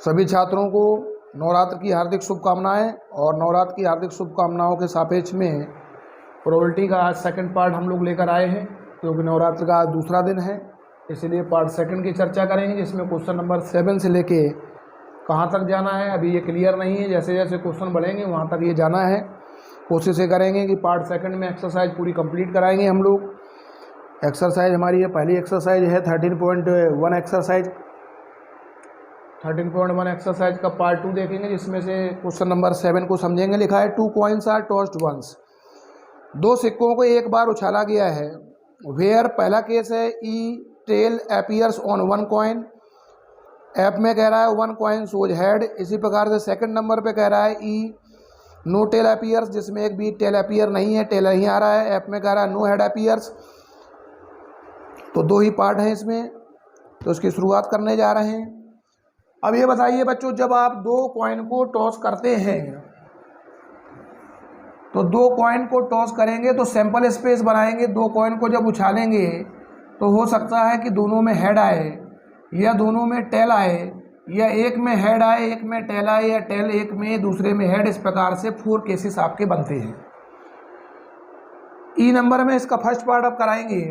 सभी छात्रों को नवरात्र की हार्दिक शुभकामनाएं। और नवरात्र की हार्दिक शुभकामनाओं के सापेक्ष में प्रोबेबिलिटी का आज सेकंड पार्ट हम लोग लेकर आए हैं, क्योंकि नवरात्र का आज दूसरा दिन है, इसलिए पार्ट सेकंड की चर्चा करेंगे, जिसमें क्वेश्चन नंबर 7 से लेके कहाँ तक जाना है अभी ये क्लियर नहीं है। जैसे जैसे क्वेश्चन बढ़ेंगे वहाँ तक ये जाना है। कोशिश ये करेंगे कि पार्ट सेकंड में एक्सरसाइज पूरी कंप्लीट कराएंगे हम लोग। एक्सरसाइज हमारी ये पहली एक्सरसाइज है 13.1 एक्सरसाइज। 13.1 एक्सरसाइज का पार्ट 2 देखेंगे, जिसमें से क्वेश्चन नंबर 7 को समझेंगे। लिखा है 2 coins are tossed once। 2 सिक्कों को एक बार उछाला गया है। वेयर पहला केस है E tail appears on 1 coin। ऐप में कह रहा है 1 coin शोज हेड। इसी प्रकार से सेकंड नंबर पे कह रहा है ई नो टेल अपीयर्स, जिसमें एक भी टेल अपीयर नहीं है, टेल नहीं आ रहा है। ऐप में कह रहा है नो हेड अपीयर्स। तो 2 ही पार्ट हैं इसमें, तो इसकी शुरुआत करने जा रहे हैं। अब ये बताइए बच्चों, जब आप 2 कॉइन को टॉस करते हैं तो 2 कॉइन को टॉस करेंगे तो सैंपल स्पेस बनाएंगे। 2 कॉइन को जब उछालेंगे तो हो सकता है कि दोनों में हेड आए या दोनों में टेल आए, या एक में हेड आए एक में टेल आए, या टेल एक में दूसरे में हेड। इस प्रकार से 4 केसेस आपके बनते हैं। ई नंबर में इसका फर्स्ट पार्ट आप कराएंगे।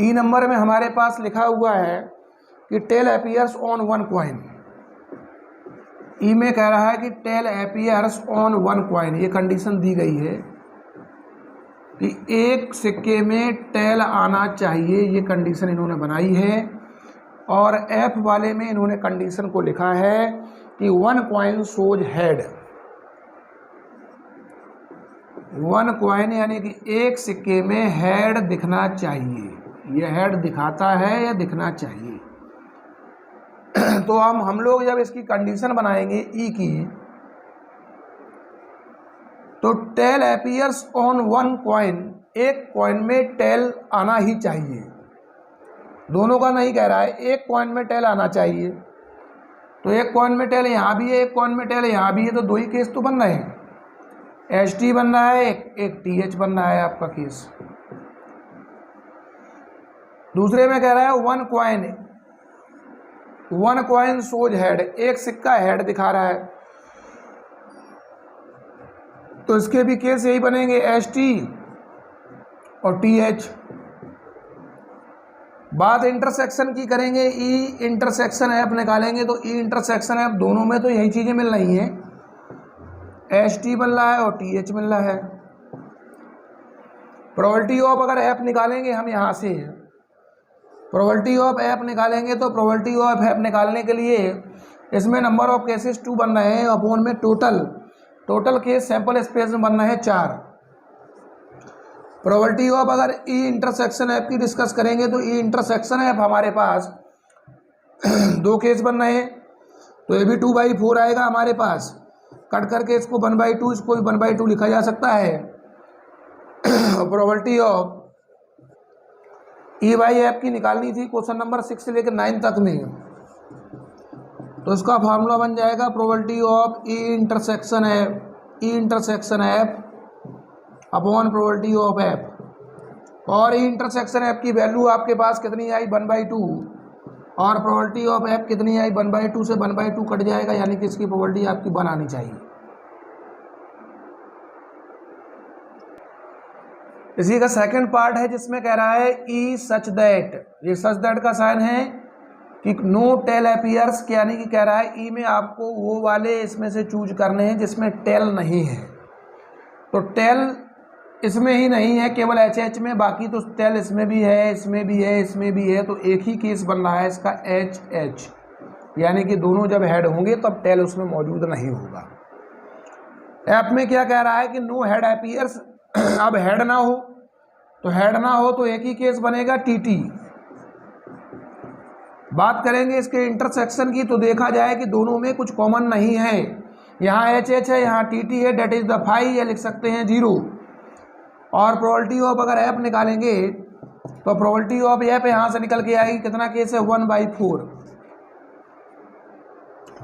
ई नंबर में हमारे पास लिखा हुआ है कि टेल अपीयर्स ऑन 1 coin। ई में कह रहा है कि टेल अपीयर्स ऑन 1 coin। ये कंडीशन दी गई है कि एक सिक्के में टेल आना चाहिए, ये कंडीशन इन्होंने बनाई है। और एफ वाले में इन्होंने कंडीशन को लिखा है कि 1 coin शोज हेड। 1 coin यानी कि एक सिक्के में हेड दिखना चाहिए। यह हेड दिखाता है या दिखना चाहिए। तो हम लोग जब इसकी कंडीशन बनाएंगे ई की, तो टेल अपीयर्स ऑन 1 coin, एक कॉइन में टेल आना ही चाहिए। दोनों का नहीं कह रहा है, एक कॉइन में टेल आना चाहिए। तो एक कॉइन में टेल यहाँ भी है, एक कॉइन में टेल यहाँ भी है, तो 2 ही केस तो बन रहे हैं। एच टी बन रहा है, एक टी एच बन रहा है आपका केस। दूसरे में कह रहा है 1 coin शोज हेड, एक सिक्का हेड दिखा रहा है, तो इसके भी केस यही बनेंगे, एच टी और टी एच। बात इंटरसेक्शन की करेंगे, ई इंटरसेक्शन ऐप निकालेंगे, तो ई इंटरसेक्शन ऐप दोनों में तो यही चीज़ें मिल रही हैं, एच टी मिल रहा है और टी एच मिल रहा है। प्रोबेबिलिटी ऑफ अगर ऐप निकालेंगे हम यहाँ से, प्रोबेबिलिटी ऑफ ऐप निकालेंगे, तो प्रोबेबिलिटी ऑफ ऐप निकालने के लिए इसमें नंबर ऑफ केसेस 2 बन रहे हैं, अपॉन में टोटल केस सैंपल स्पेस में बन रहे हैं 4। प्रोबेबिलिटी ऑफ अगर ई इंटरसेक्शन ऐप की डिस्कस करेंगे, तो ई इंटरसेक्शन ऐप हमारे पास 2 केस बन रहे हैं, तो ये भी 2/4 आएगा हमारे पास। कट करके इसको 1/2, इसको भी 1/2 लिखा जा सकता है। Probability of E by app की निकालनी थी क्वेश्चन नंबर 6 से लेकर 9 तक में, तो इसका फार्मूला बन जाएगा probability of E intersection app upon probability of app. और ई इंटरसेक्शन ऐप की वैल्यू आपके पास कितनी आई, 1/2, और प्रोबेबिलिटी ऑफ ऐप कितनी आई, 1/2 से 1/2 कट जाएगा, यानी कि इसकी प्रोबेबिलिटी आपकी 1 आनी चाहिए। इसी का सेकंड पार्ट है, जिसमें कह रहा है ई सच दैट। ये सच दैट का साइन है कि नो टेल अपीयर्स, यानी कि कह रहा है ई में आपको वो वाले इसमें से चूज करने हैं जिसमें टेल नहीं है। तो टेल इसमें ही नहीं है, केवल एच एच में, बाकी तो टेल इसमें भी है, इसमें भी है, इसमें भी है। तो एक ही केस बन रहा है इसका एच एच, यानी कि दोनों जब हेड होंगे तब टेल उसमें मौजूद नहीं होगा। ऐप में क्या कह रहा है कि नो हेड अपीयर्स। अब हेड ना हो तो एक ही केस बनेगा टीटी। बात करेंगे इसके इंटरसेक्शन की, तो देखा जाए कि दोनों में कुछ कॉमन नहीं है। यहाँ एच एच है, यहाँ टीटी है, डेट इज द 5, या लिख सकते हैं 0। और प्रोबेबिलिटी ऑफ अगर ऐप निकालेंगे, तो प्रोबेबिलिटी ऑफ ऐप यहाँ से निकल के आएगी, कितना केस है, 1/4।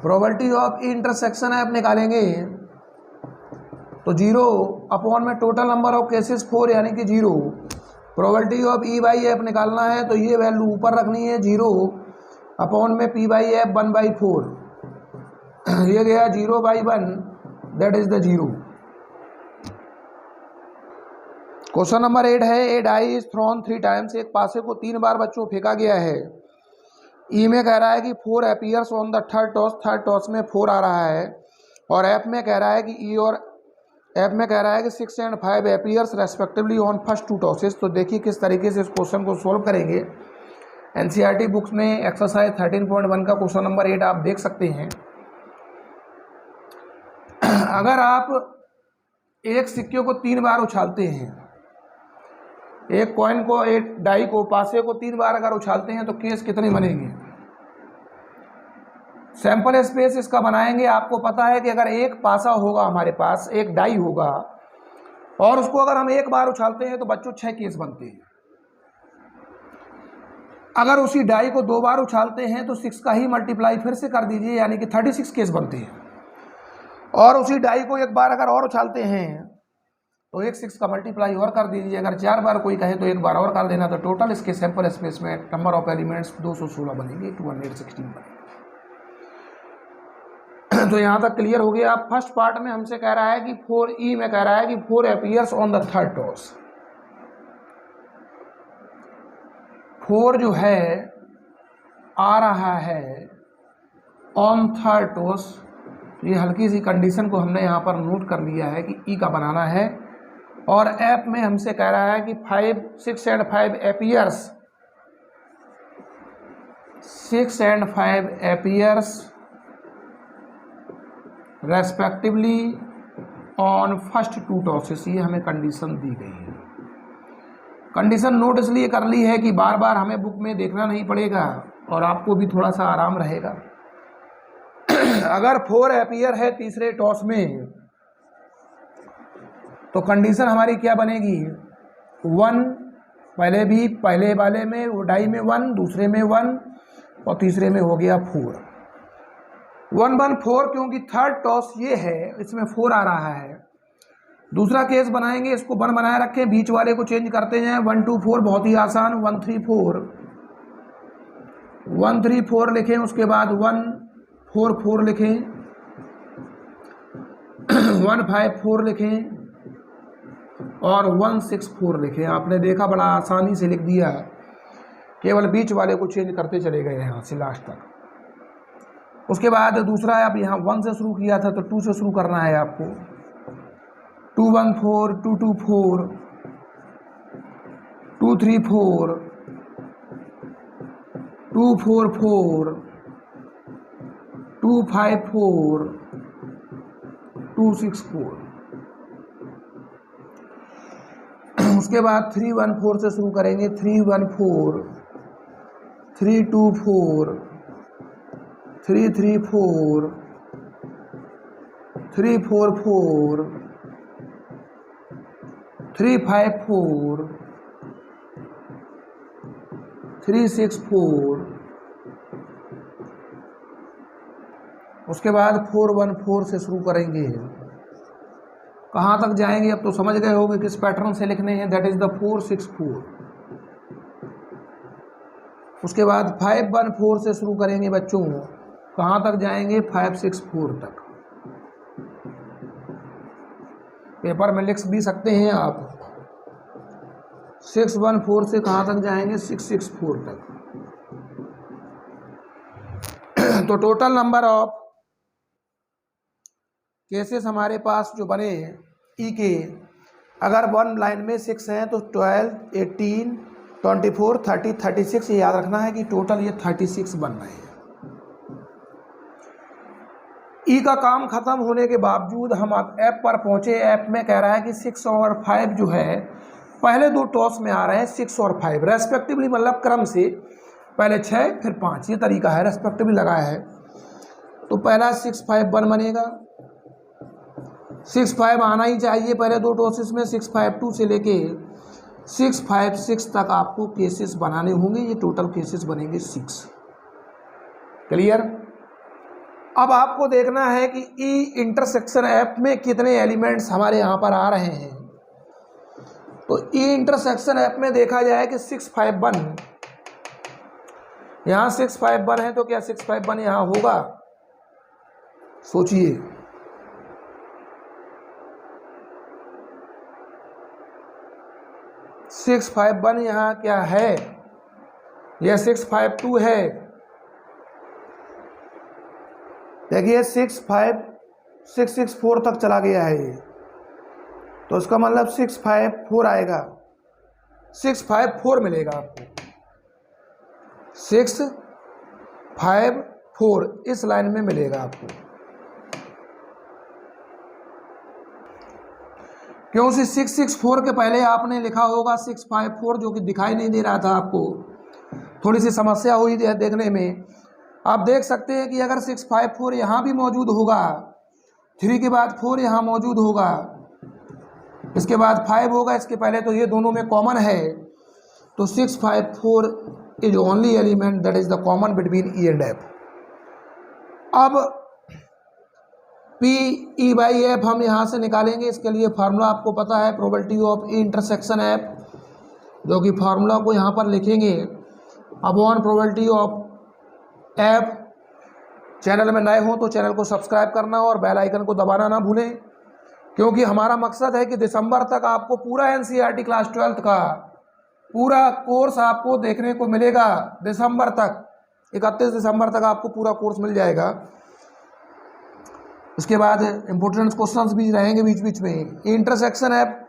प्रोबेबिलिटी ऑफ इंटरसेक्शन ऐप निकालेंगे तो 0 अपॉन में टोटल नंबर ऑफ केसेस 4, यानी कि 0। Probability of E by app निकालना है, तो ये वैल्यू ऊपर रखनी है 0, अपॉन में P/F 1/4, ये गया 0/1, that is the 0। Question number 8 है, ए डाई इज थ्रोन 3 टाइम्स, एक पासे को 3 बार बच्चों फेंका गया है। ई में कह रहा है कि 4 appears on the third toss में 4 आ रहा है, और एफ में कह रहा है कि ई और एफ में कह रहा है कि 6 and 5 appears respectively on first 2 tosses. तो देखिए किस तरीके से इस क्वेश्चन को सॉल्व करेंगे। एनसीईआरटी बुक्स में एक्सरसाइज 13.1 का क्वेश्चन नंबर 8 आप देख सकते हैं। अगर आप एक सिक्के को 3 बार उछालते हैं, एक कॉइन को, एक डाई को, पासे को 3 बार अगर उछालते हैं तो केस कितने बनेंगे? सैंपल स्पेस इसका बनाएंगे। आपको पता है कि अगर एक पासा होगा, हमारे पास एक डाई होगा, और उसको अगर हम एक बार उछालते हैं तो बच्चों 6 केस बनते हैं। अगर उसी डाई को 2 बार उछालते हैं तो 6 का ही मल्टीप्लाई फिर से कर दीजिए, यानी कि 36 केस बनते हैं। और उसी डाई को एक बार अगर और उछालते हैं तो एक 6 का मल्टीप्लाई और कर दीजिए। अगर 4 बार कोई कहे तो एक बार और कर देना। तो टोटल इसके सैंपल स्पेस में नंबर ऑफ एलिमेंट्स 216 बनेंगे, 216 बनेंगे। तो यहाँ तक क्लियर हो गया। आप फर्स्ट पार्ट में हमसे कह रहा है कि 4E में कह रहा है कि 4 appears on the third toss. 4 जो है आ रहा है ऑन थर्ड टॉस। ये हल्की सी कंडीशन को हमने यहाँ पर नोट कर लिया है कि ई का बनाना है। और एफ में हमसे कह रहा है कि 6 and 5 appears, 6 and 5 appears respectively on first 2 tosses. ये हमें कंडीशन दी गई है। कंडीशन नोट इसलिए कर ली है कि बार बार हमें बुक में देखना नहीं पड़ेगा और आपको भी थोड़ा सा आराम रहेगा। अगर 4 अपीयर है तीसरे टॉस में तो कंडीशन हमारी क्या बनेगी? 1 पहले वाले में वो डाई में 1, दूसरे में 1 और तीसरे में हो गया 4। 1 1 4, क्योंकि थर्ड टॉस ये है, इसमें 4 आ रहा है। दूसरा केस बनाएंगे, इसको 1 बनाए रखें, बीच वाले को चेंज करते जाएं। 1 2 4 बहुत ही आसान। 1 3 4, 1 3 4 लिखें, उसके बाद 1 4 4 लिखें, 1 5 4 लिखें और 1 6 4 लिखें। आपने देखा बड़ा आसानी से लिख दिया, केवल बीच वाले को चेंज करते चले गए यहाँ से लास्ट तक। उसके बाद दूसरा है, अब यहाँ 1 से शुरू किया था तो 2 से शुरू करना है आपको। 2 1 4, 2 2 4, 2 3 4, 2 4 4, 2 5 4, 2 6 4। उसके बाद 3 1 4 से शुरू करेंगे। 3 1 4, 3 2 4, 3 3 4, 3 4 4, 3 5 4, 3 6 4। उसके बाद 4 1 4 से शुरू करेंगे। कहाँ तक जाएंगे अब तो समझ गए होंगे किस पैटर्न से लिखने हैं, दैट इज द 4 6 4। उसके बाद 5 1 4 से शुरू करेंगे बच्चों। कहाँ तक जाएंगे? 5 6 4 तक। पेपर में लिख भी सकते हैं आप। 6 1 4 से कहाँ तक जाएंगे? 6 6 4 तक। तो टोटल नंबर ऑफ केसेस हमारे पास जो बने ई के, अगर 1 लाइन में 6 हैं तो 12 18 24 30 36। ये याद रखना है कि टोटल ये 36 बन रहे हैं। ई का काम खत्म होने के बावजूद हम अब ऐप पर पहुंचे। ऐप में कह रहा है कि 6 और 5 जो है पहले 2 टॉस में आ रहे हैं, 6 और 5 रेस्पेक्टिवली, मतलब क्रम से पहले 6 फिर 5, ये तरीका है, रेस्पेक्टिवली लगाया है। तो पहला 6 5 1 बनेगा। 6 5 आना ही चाहिए पहले 2 टॉसेस में। 6 5 2 से लेके 6 5 6 तक आपको केसेस बनाने होंगे। ये टोटल केसेस बनेंगे 6। क्लियर? अब आपको देखना है कि ई इंटरसेक्शन ऐप में कितने एलिमेंट्स हमारे यहाँ पर आ रहे हैं। तो ई इंटरसेक्शन ऐप में देखा जाए कि 6 5 1 यहाँ 651 है तो क्या 651 यहाँ होगा? सोचिए। 651 यहाँ क्या है? यह 652 है। देखिए 664 तक चला गया है ये, तो इसका मतलब 654 आएगा। 654 मिलेगा आपको, 654 इस लाइन में मिलेगा आपको। क्यों? 664 के पहले आपने लिखा होगा 654, जो कि दिखाई नहीं दे रहा था आपको, थोड़ी सी समस्या हुई देखने में। आप देख सकते हैं कि अगर 654 यहाँ भी मौजूद होगा, 3 के बाद 4 यहाँ मौजूद होगा, इसके बाद 5 होगा, इसके पहले तो ये दोनों में कॉमन है, तो 654 is only element that is the common between E and F. अब पी ई बाई एफ हम यहाँ से निकालेंगे। इसके लिए फार्मूला आपको पता है, probability of E intersection F, जो कि फार्मूला को यहाँ पर लिखेंगे upon probability of F. Channel में नए हो तो चैनल को सब्सक्राइब करना और बेल आइकन को दबाना ना भूलें, क्योंकि हमारा मकसद है कि दिसंबर तक आपको पूरा एनसीईआरटी क्लास 12th का पूरा कोर्स आपको देखने को मिलेगा। दिसंबर तक, 31 दिसंबर तक आपको पूरा कोर्स मिल जाएगा। इसके बाद इम्पोर्टेंट क्वेश्चंस भी रहेंगे बीच बीच में। इंटरसेक्शन ऐप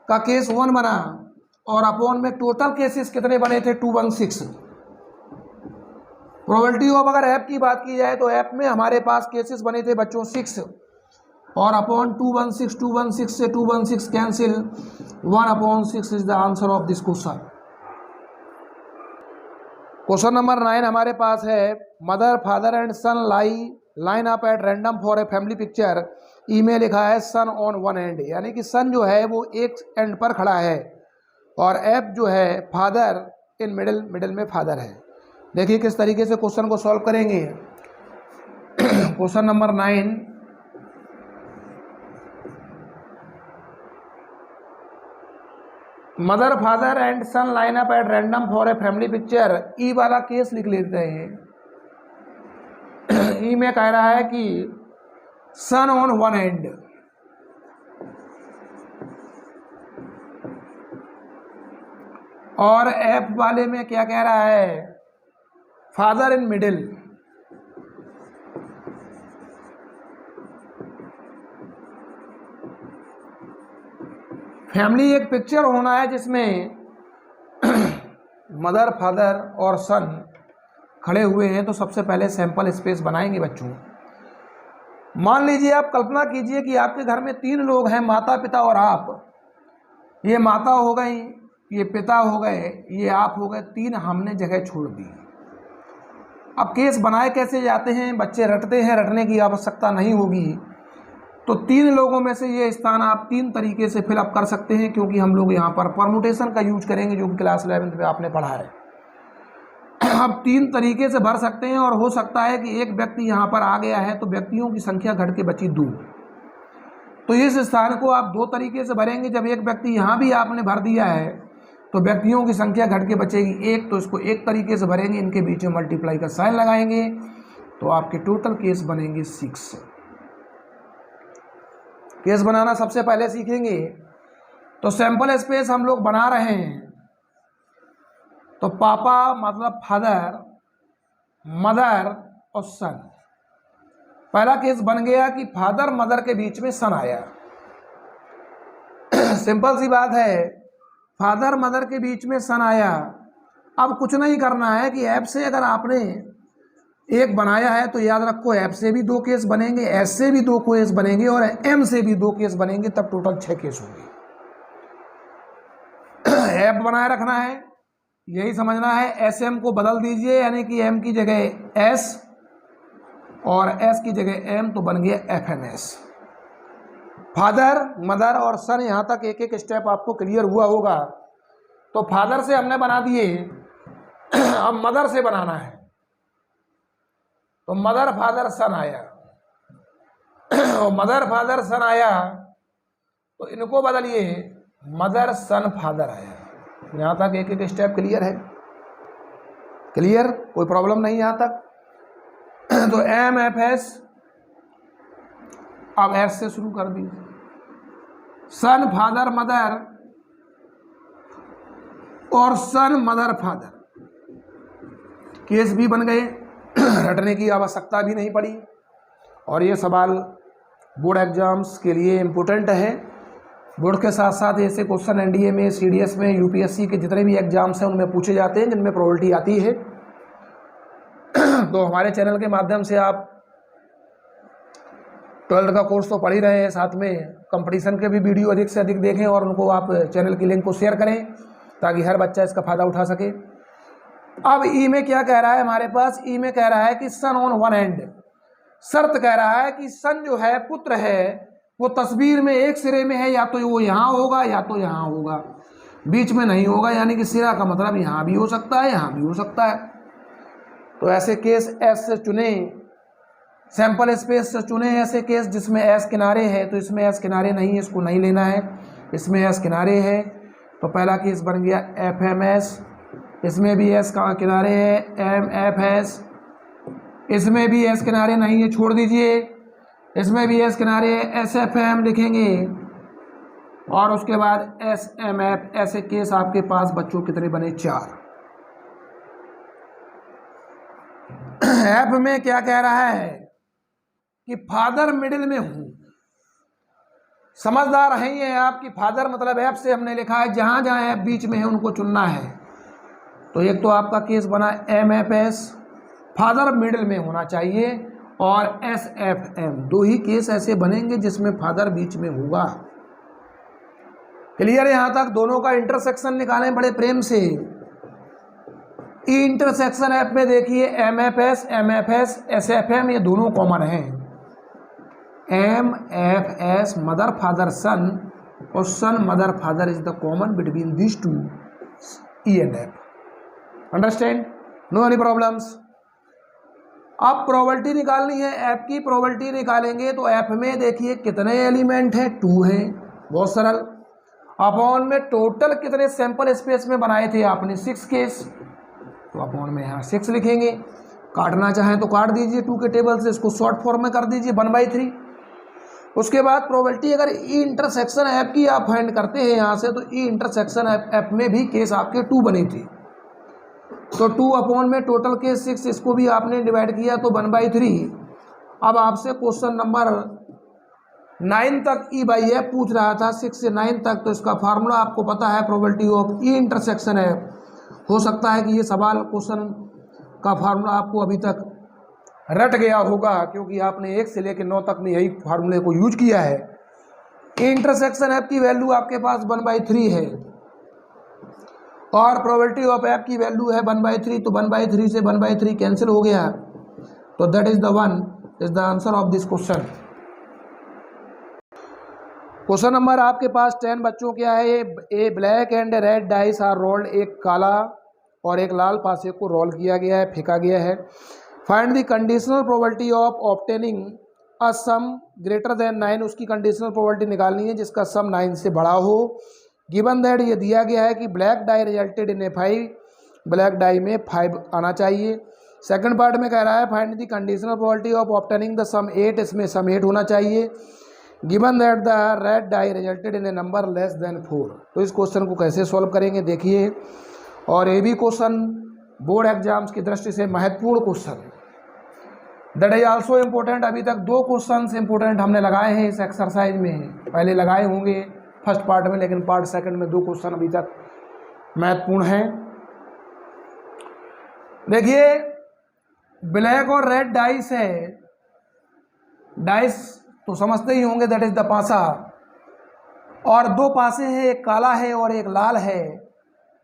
का केस 1 बना और अपॉन में टोटल केसेस कितने बने थे? 216। प्रोबेबिलिटी ऑफ अगर ऐप की बात की जाए तो ऐप में हमारे पास केसेस बने थे बच्चों 6 और अपॉन 216 से 216 cancel, 1/6 is the answer of this question. Question number 9 हमारे पास है, mother father and son line up at random for a family picture. E में लिखा है सन ऑन वन एंड, यानी कि सन जो है वो एक एंड पर खड़ा है और एप जो है फादर इन मिडिल में फादर है। देखिए किस तरीके से क्वेश्चन को सॉल्व करेंगे। Question number 9, mother father and son line up at random for a family picture. E वाला केस लिख लेते हैं। ई में कह रहा है कि सन ऑन वन एंड, और एफ वाले में क्या कह रहा है? Father in middle. फैमिली एक पिक्चर होना है जिसमें मदर फादर और सन खड़े हुए हैं, तो सबसे पहले सैंपल स्पेस बनाएंगे बच्चों। मान लीजिए, आप कल्पना कीजिए कि आपके घर में 3 लोग हैं, माता पिता और आप। ये माता हो गई, ये पिता हो गए, ये आप हो गए, 3 हमने जगह छोड़ दी। अब केस बनाए कैसे जाते हैं? बच्चे रटते हैं, रटने की आवश्यकता नहीं होगी। तो 3 लोगों में से ये स्थान आप 3 तरीके से फिलअप कर सकते हैं, क्योंकि हम लोग यहाँ पर परमुटेशन का यूज करेंगे, जो कि क्लास 11th में आपने पढ़ा है। अब 3 तरीके से भर सकते हैं, और हो सकता है कि एक व्यक्ति यहाँ पर आ गया है तो व्यक्तियों की संख्या घट के बची 2। तो इस स्थान को आप 2 तरीके से भरेंगे। जब एक व्यक्ति यहाँ भी आपने भर दिया है तो व्यक्तियों की संख्या घट के बचेगी 1, तो इसको एक तरीके से भरेंगे, इनके बीच में मल्टीप्लाई का साइन लगाएंगे, तो आपके टोटल केस बनेंगे 6। केस बनाना सबसे पहले सीखेंगे। तो सैंपल स्पेस हम लोग बना रहे हैं, तो पापा मतलब फादर, मदर और सन। पहला केस बन गया कि फादर मदर के बीच में सन आया। सिंपल सी बात है, फादर मदर के बीच में सन आया। अब कुछ नहीं करना है कि ऐप से अगर आपने एक बनाया है तो याद रखो ऐप से भी 2 केस बनेंगे, एस से भी 2 केस बनेंगे और एम से भी 2 केस बनेंगे, तब टोटल 6 केस होंगे। ऐप बनाए रखना है, यही समझना है। एस एम को बदल दीजिए, यानी कि एम की जगह एस और एस की जगह एम, तो बन गया F M S. Father mother और सन, यहाँ तक एक एक स्टेप आपको क्लियर हुआ होगा। तो फादर से हमने बना दिए, अब मदर से बनाना है। तो मदर फादर सन आया, और मदर फादर सन आया तो इनको बदलिए, मदर सन फादर आया। यहाँ तक एक एक स्टेप क्लियर है। क्लियर, कोई प्रॉब्लम नहीं यहाँ तक। तो एम एफ एस, अब एस से शुरू कर दीजिए। सन फादर मदर और सन मदर फादर केस भी बन गए, रटने की आवश्यकता भी नहीं पड़ी। और ये सवाल बोर्ड एग्जाम्स के लिए इम्पोर्टेंट है। बोर्ड के साथ साथ ऐसे क्वेश्चन एनडीए में, सीडीएस में, यूपीएससी के जितने भी एग्जाम्स हैं उनमें पूछे जाते हैं जिनमें प्रोबेबिलिटी आती है। तो हमारे चैनल के माध्यम से आप 12th का कोर्स तो पढ़ ही रहे हैं, साथ में कंपटीशन के भी वीडियो अधिक से अधिक देखें और उनको आप चैनल की लिंक को शेयर करें ताकि हर बच्चा इसका फ़ायदा उठा सके। अब ई में क्या कह रहा है हमारे पास, ई में कह रहा है कि सन ऑन वन एंड, शर्त कह रहा है कि सन जो है, पुत्र है, वो तस्वीर में एक सिरे में है, या तो वो यहाँ होगा या तो यहाँ होगा, बीच में नहीं होगा। यानी कि सिरा का मतलब यहाँ भी हो सकता है, यहाँ भी हो सकता है। तो ऐसे केस एस से चुने, सैंपल स्पेस से चुने ऐसे केस जिसमें एस किनारे है। तो इसमें एस किनारे नहीं है, इसको नहीं लेना है। इसमें एस किनारे है तो पहला केस बन गया एफ एम एस। इसमें भी एस का किनारे है, एम एफ एस। इसमें भी एस किनारे नहीं है, छोड़ दीजिए। इसमें भी एस किनारे है, एस एफ एम लिखेंगे। और उसके बाद एस एम एफ। ऐसे केस आपके पास बच्चों कितने बने, 4। एफ में क्या कह रहा है कि फादर मिडिल में हूं। समझदार हैं ये आपकी, फादर मतलब एफ से हमने लिखा है, जहां जहां एफ बीच में है उनको चुनना है। तो एक तो आपका केस बना M F S, father middle में होना चाहिए, और एस एफ एम। 2 ही केस ऐसे बनेंगे जिसमें फादर बीच में होगा। क्लियर है यहाँ तक? दोनों का इंटरसेक्शन निकालें बड़े प्रेम से। ई इंटरसेक्शन एफ में देखिए M F S, S F M, ये दोनों कॉमन हैं। M F S mother father son, और son mother father is the common between this two, E and F. Understand? No any problems? अब probability निकालनी है, F की probability निकालेंगे। तो एफ में देखिए कितने एलिमेंट हैं, 2 हैं, बहुत सरल। अपॉन में टोटल कितने सैंपल स्पेस में बनाए थे आपने, 6 केस। तो अपॉन में यहाँ 6 लिखेंगे। काटना चाहें तो काट दीजिए 2 के टेबल से, इसको शॉर्ट फॉर्म में कर दीजिए 1/3। उसके बाद प्रोबेबिलिटी अगर ई इंटरसेक्शन एफ की आप फाइंड करते हैं यहाँ से, तो ई इंटरसेक्शन एफ में भी केस आपके 2 बने थे। तो 2 अपॉन में टोटल केस 6, इसको भी आपने डिवाइड किया तो 1/3। अब आपसे क्वेश्चन नंबर 9 तक ई बाई एफ पूछ रहा था, 6 से 9 तक। तो इसका फार्मूला आपको पता है, probability of E intersection F. हो सकता है कि ये सवाल क्वेश्चन का फार्मूला आपको अभी तक रट गया होगा, क्योंकि आपने 1 से लेकर 9 तक में यही फार्मूले को यूज किया है। इंटरसेक्शन एफ की वैल्यू आपके पास 1/3 है, और प्रोबेबिलिटी ऑफ एफ की वैल्यू है 1/3। तो 1/3 से 1/3 कैंसिल हो गया, तो that is the answer of this question. Question number आपके पास 10 बच्चों क्या है, a black and red dice are rolled. एक काला और एक लाल पासे को रोल किया गया है, फेंका गया है। Find the conditional probability of obtaining a some greater than 9। उसकी कंडीशनल प्रोबेबिलिटी निकालनी है जिसका सम 9 से बड़ा हो। गिवन दैट, ये दिया गया है कि black dye resulted in A 5, black dye में 5 आना चाहिए। सेकंड पार्ट में कह रहा है find the conditional probability of obtaining the sum 8, इसमें सम 8 होना चाहिए। Given that the red die resulted in a number less than 4। तो इस क्वेश्चन को कैसे सॉल्व करेंगे देखिए। और ये भी क्वेश्चन बोर्ड एग्जाम्स की दृष्टि से महत्वपूर्ण question, that is also important. अभी तक 2 क्वेश्चन इंपोर्टेंट हमने लगाए हैं इस एक्सरसाइज में, पहले लगाए होंगे फर्स्ट पार्ट में, लेकिन पार्ट सेकंड में 2 क्वेश्चन अभी तक महत्वपूर्ण हैं। देखिए ब्लैक और रेड डाइस है, डाइस तो समझते ही होंगे, दैट इज द पासा। और 2 पासे हैं, एक काला है और एक लाल है।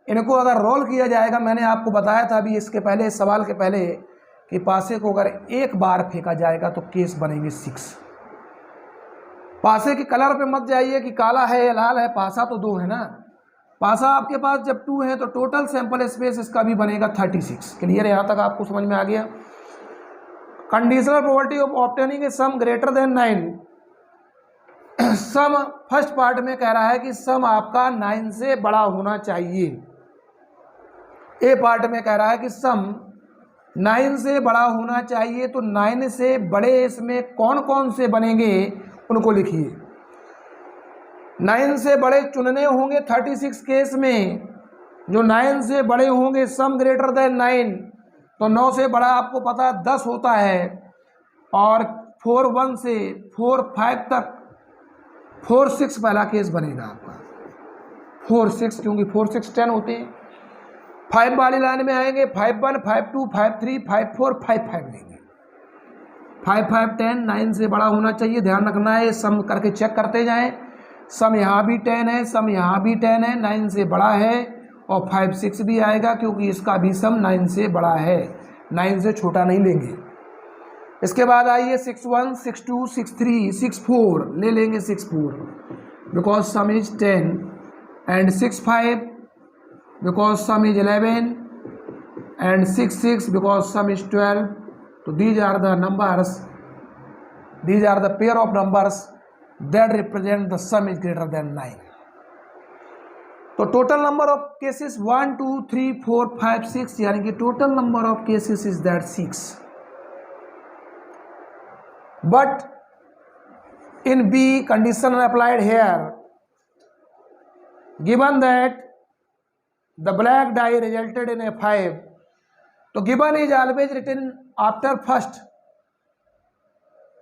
इनको अगर रोल किया जाएगा, मैंने आपको बताया था अभी इसके पहले, इस सवाल के पहले, कि पासे को अगर एक बार फेंका जाएगा तो केस बनेंगे 6। पासे के कलर पे मत जाइए कि काला है या लाल है, पासा तो 2 है ना। पासा आपके पास जब 2 है तो टोटल सैंपल स्पेस इसका भी बनेगा 36। क्लियर है? यहाँ तक आपको समझ में आ गया। Conditional probability of obtaining a sum greater than 9। Sum first part में कह रहा है कि सम आपका 9 से बड़ा होना चाहिए। ए पार्ट में कह रहा है कि सम 9 से बड़ा होना चाहिए, तो 9 से बड़े इसमें कौन कौन से बनेंगे उनको लिखिए। 9 से बड़े चुनने होंगे 36 केस में, जो 9 से बड़े होंगे सम ग्रेटर देन 9, तो 9 से बड़ा आपको पता 10 होता है, और 4 1 से 4 5 तक 4 6 पहला केस बनेगा आपका, 4 6, क्योंकि 4 6 10 होते हैं। 5 वाली लाइन में आएंगे 5 1 5 2 5 3 5 4 5 5 लेंगे, 5 5 10, 9 से बड़ा होना चाहिए, ध्यान रखना है, सम करके चेक करते जाएं। सम यहाँ भी 10 है, सम यहाँ भी 10 है, 9 से बड़ा है, और 5 6 भी आएगा क्योंकि इसका भी सम 9 से बड़ा है, 9 से छोटा नहीं लेंगे। इसके बाद आइए 6 1 6 2 6 3 6 4 ले लेंगे, 6 4 because some is 10, and 6 5 because sum is 11, and 6 6 because sum is 12. So these are the numbers, these are the pair of numbers that represent the sum is greater than 9. तो total number of cases 1 2 3 4 5 6, यानी कि total number of cases is that 6. But in B condition applied here, given that the black die resulted in a 5, तो given is always written after first,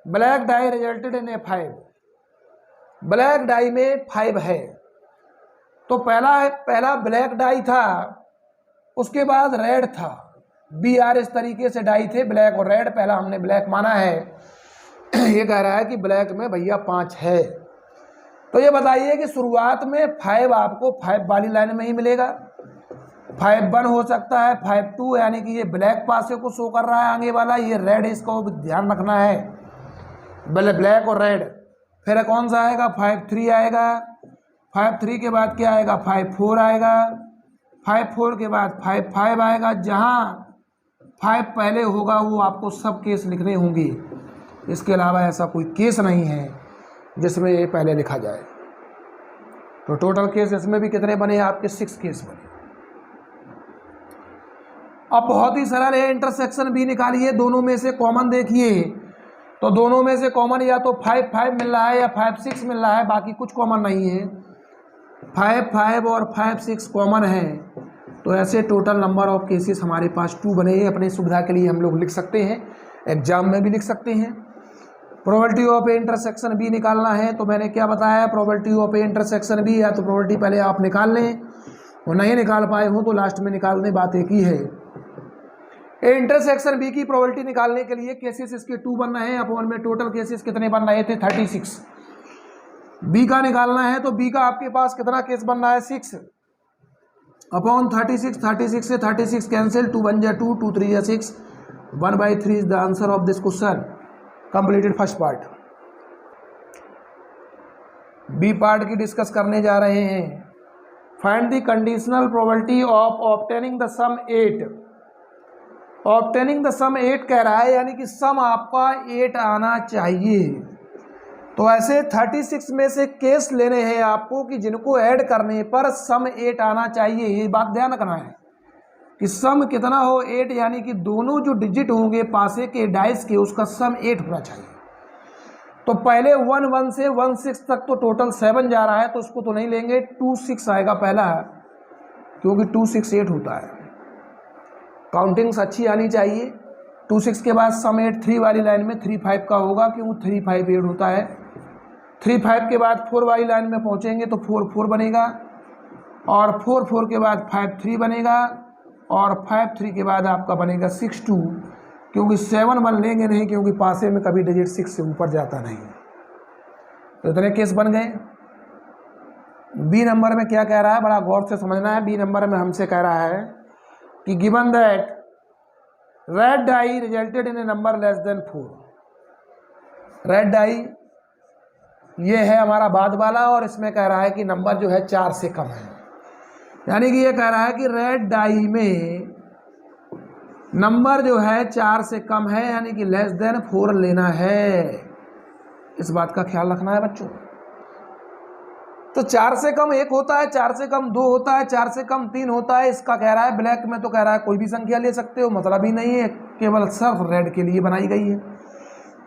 black die resulted in a 5, black die में 5 है, तो पहला black dye था, उसके बाद red था, BR इस तरीके से डाई थे, ब्लैक और रेड, पहला हमने ब्लैक माना है। ये कह रहा है कि ब्लैक में भैया 5 है, तो ये बताइए कि शुरुआत में 5 आपको 5 वाली लाइन में ही मिलेगा, 5 1 हो सकता है, 5 2, यानी कि ये ब्लैक पासे को शो कर रहा है आगे वाला, ये रेड, इसको ध्यान रखना है, ब्लैक और रेड। फिर कौन सा आएगा, 5 3 आएगा, 5 3 के बाद क्या आएगा, 5 4 आएगा, 5 4 के बाद 5 5 आएगा। जहाँ 5 पहले होगा वो आपको सब केस लिखने होंगे, इसके अलावा ऐसा कोई केस नहीं है जिसमें ये पहले लिखा जाए। तो टोटल केस इसमें भी कितने बने आपके, 6 केस बने। अब बहुत ही सरल है, इंटरसेक्शन भी निकालिए, दोनों में से कॉमन देखिए, तो दोनों में से कॉमन या तो 5 5 मिल रहा है या 5 6 मिल रहा है, बाकी कुछ कॉमन नहीं है। 5 5 और 5 6 कॉमन है, तो ऐसे टोटल नंबर ऑफ केसेस हमारे पास 2 बने हैं। अपनी सुविधा के लिए हम लोग लिख सकते हैं, एग्जाम में भी लिख सकते हैं। Probability of A intersection B निकालना है, तो मैंने क्या बताया, probability of A intersection B, या तो प्रोबेबिलिटी पहले आप निकाल लें, और नहीं निकाल पाए हो तो लास्ट में निकाल दें, बात एक ही है। ए इंटरसेक्शन बी की प्रोबेबिलिटी निकालने के लिए केसेस इसके 2 बन रहे हैं, अपॉन में टोटल केसेस कितने बन रहे थे, 36। बी का निकालना है, तो बी का आपके पास कितना केस बन रहा है, 6 अपॉन 36, 36 से 36 कैंसिल, 2 1 जा 2, 2 3 जा 6, 1/3 is the answer of this question. Completed first part. B part की डिस्कस करने जा रहे हैं। Find the conditional probability of obtaining the sum 8। Obtaining the sum 8 कह रहा है, यानी कि सम आपका 8 आना चाहिए। तो ऐसे 36 में से केस लेने हैं आपको कि जिनको ऐड करने पर सम 8 आना चाहिए। ये बात ध्यान रखना है कि सम कितना हो, 8, यानी कि दोनों जो डिजिट होंगे पासे के डाइस के, उसका सम 8 होना चाहिए। तो पहले 1 1 से 1 6 तक तो टोटल 7 जा रहा है, तो उसको तो नहीं लेंगे, 2 6 आएगा पहला, क्योंकि 2 6 8 होता है। काउंटिंग्स अच्छी आनी चाहिए। 2 6 के बाद सम 8 3 वाली लाइन में 3 5 का होगा, क्योंकि 3 5 8 होता है। 3 5 के बाद 4 वाली लाइन में पहुंचेंगे तो 4 4 बनेगा, और 4 4 के बाद 5 3 बनेगा, और 5 3 के बाद आपका बनेगा 6 2, क्योंकि 7 1 लेंगे नहीं, क्योंकि पासे में कभी डिजिट 6 से ऊपर जाता नहीं। तो इतने केस बन गए। बी नंबर में क्या कह रहा है, बड़ा गौर से समझना है। बी नंबर में हमसे कह रहा है कि given that red die resulted in a number less than 4। Red die ये है हमारा बाद वाला, और इसमें कह रहा है कि नंबर जो है 4 से कम है, यानी कि ये कह रहा है कि रेड डाई में नंबर जो है 4 से कम है, यानी कि लेस देन 4 लेना है। इस बात का ख्याल रखना है बच्चों। तो 4 से कम 1 होता है, 4 से कम 2 होता है, 4 से कम 3 होता है। इसका कह रहा है ब्लैक में तो कह रहा है कोई भी संख्या ले सकते हो, मतलब ही नहीं है, केवल सिर्फ रेड के लिए बनाई गई है।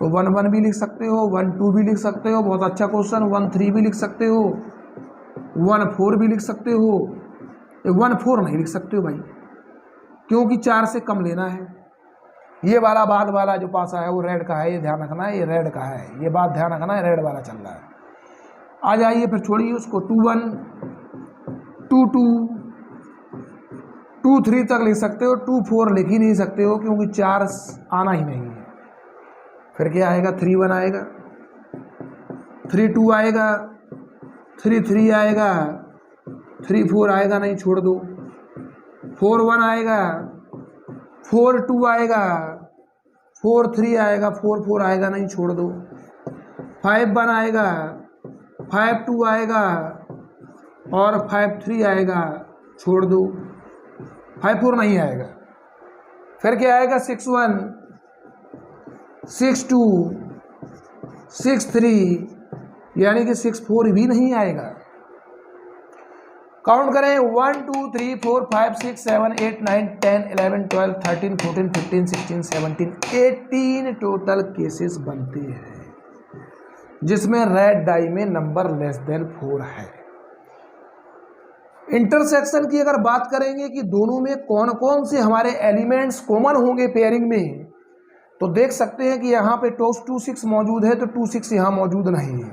तो 1 1 भी लिख सकते हो, 1 2 भी लिख सकते हो, बहुत अच्छा क्वेश्चन। 1 3 भी लिख सकते हो, 1 4 भी लिख सकते हो। 1 4 नहीं लिख सकते हो भाई, क्योंकि 4 से कम लेना है। ये वाला बाद वाला जो पासा है वो रेड का है, ये ध्यान रखना है, ये रेड का है, ये बात ध्यान रखना है, रेड वाला चल रहा है। आ जाइए फिर, छोड़िए उसको। 2 1 2 2 2 3 तक लिख सकते हो, 2 4 लिख ही नहीं सकते हो क्योंकि 4 आना ही नहीं है। फिर क्या आएगा, 3 1 आएगा, 3 2 आएगा, 3 3 आएगा, 3 4 आएगा नहीं, छोड़ दो। 4 1 आएगा, 4 2 आएगा, 4 3 आएगा, 4 4 आएगा नहीं, छोड़ दो। 5 1 आएगा, 5 2 आएगा और 5 3 आएगा, छोड़ दो। 5 4 नहीं आएगा। फिर क्या आएगा, 6 1 6 2 6 3, यानी कि 6 4 भी नहीं आएगा। काउंट करें, 1 2 3 4 5 6 7 8 9 10 11 12 13 14 15 16 17 18 टोटल केसेस बनते हैं जिसमें रेड डाई में नंबर लेस देन 4 है। इंटरसेक्शन की अगर बात करेंगे कि दोनों में कौन कौन से हमारे एलिमेंट्स कॉमन होंगे पेयरिंग में, तो देख सकते हैं कि यहाँ पे 2 6 मौजूद है तो 2 6 यहाँ मौजूद नहीं है।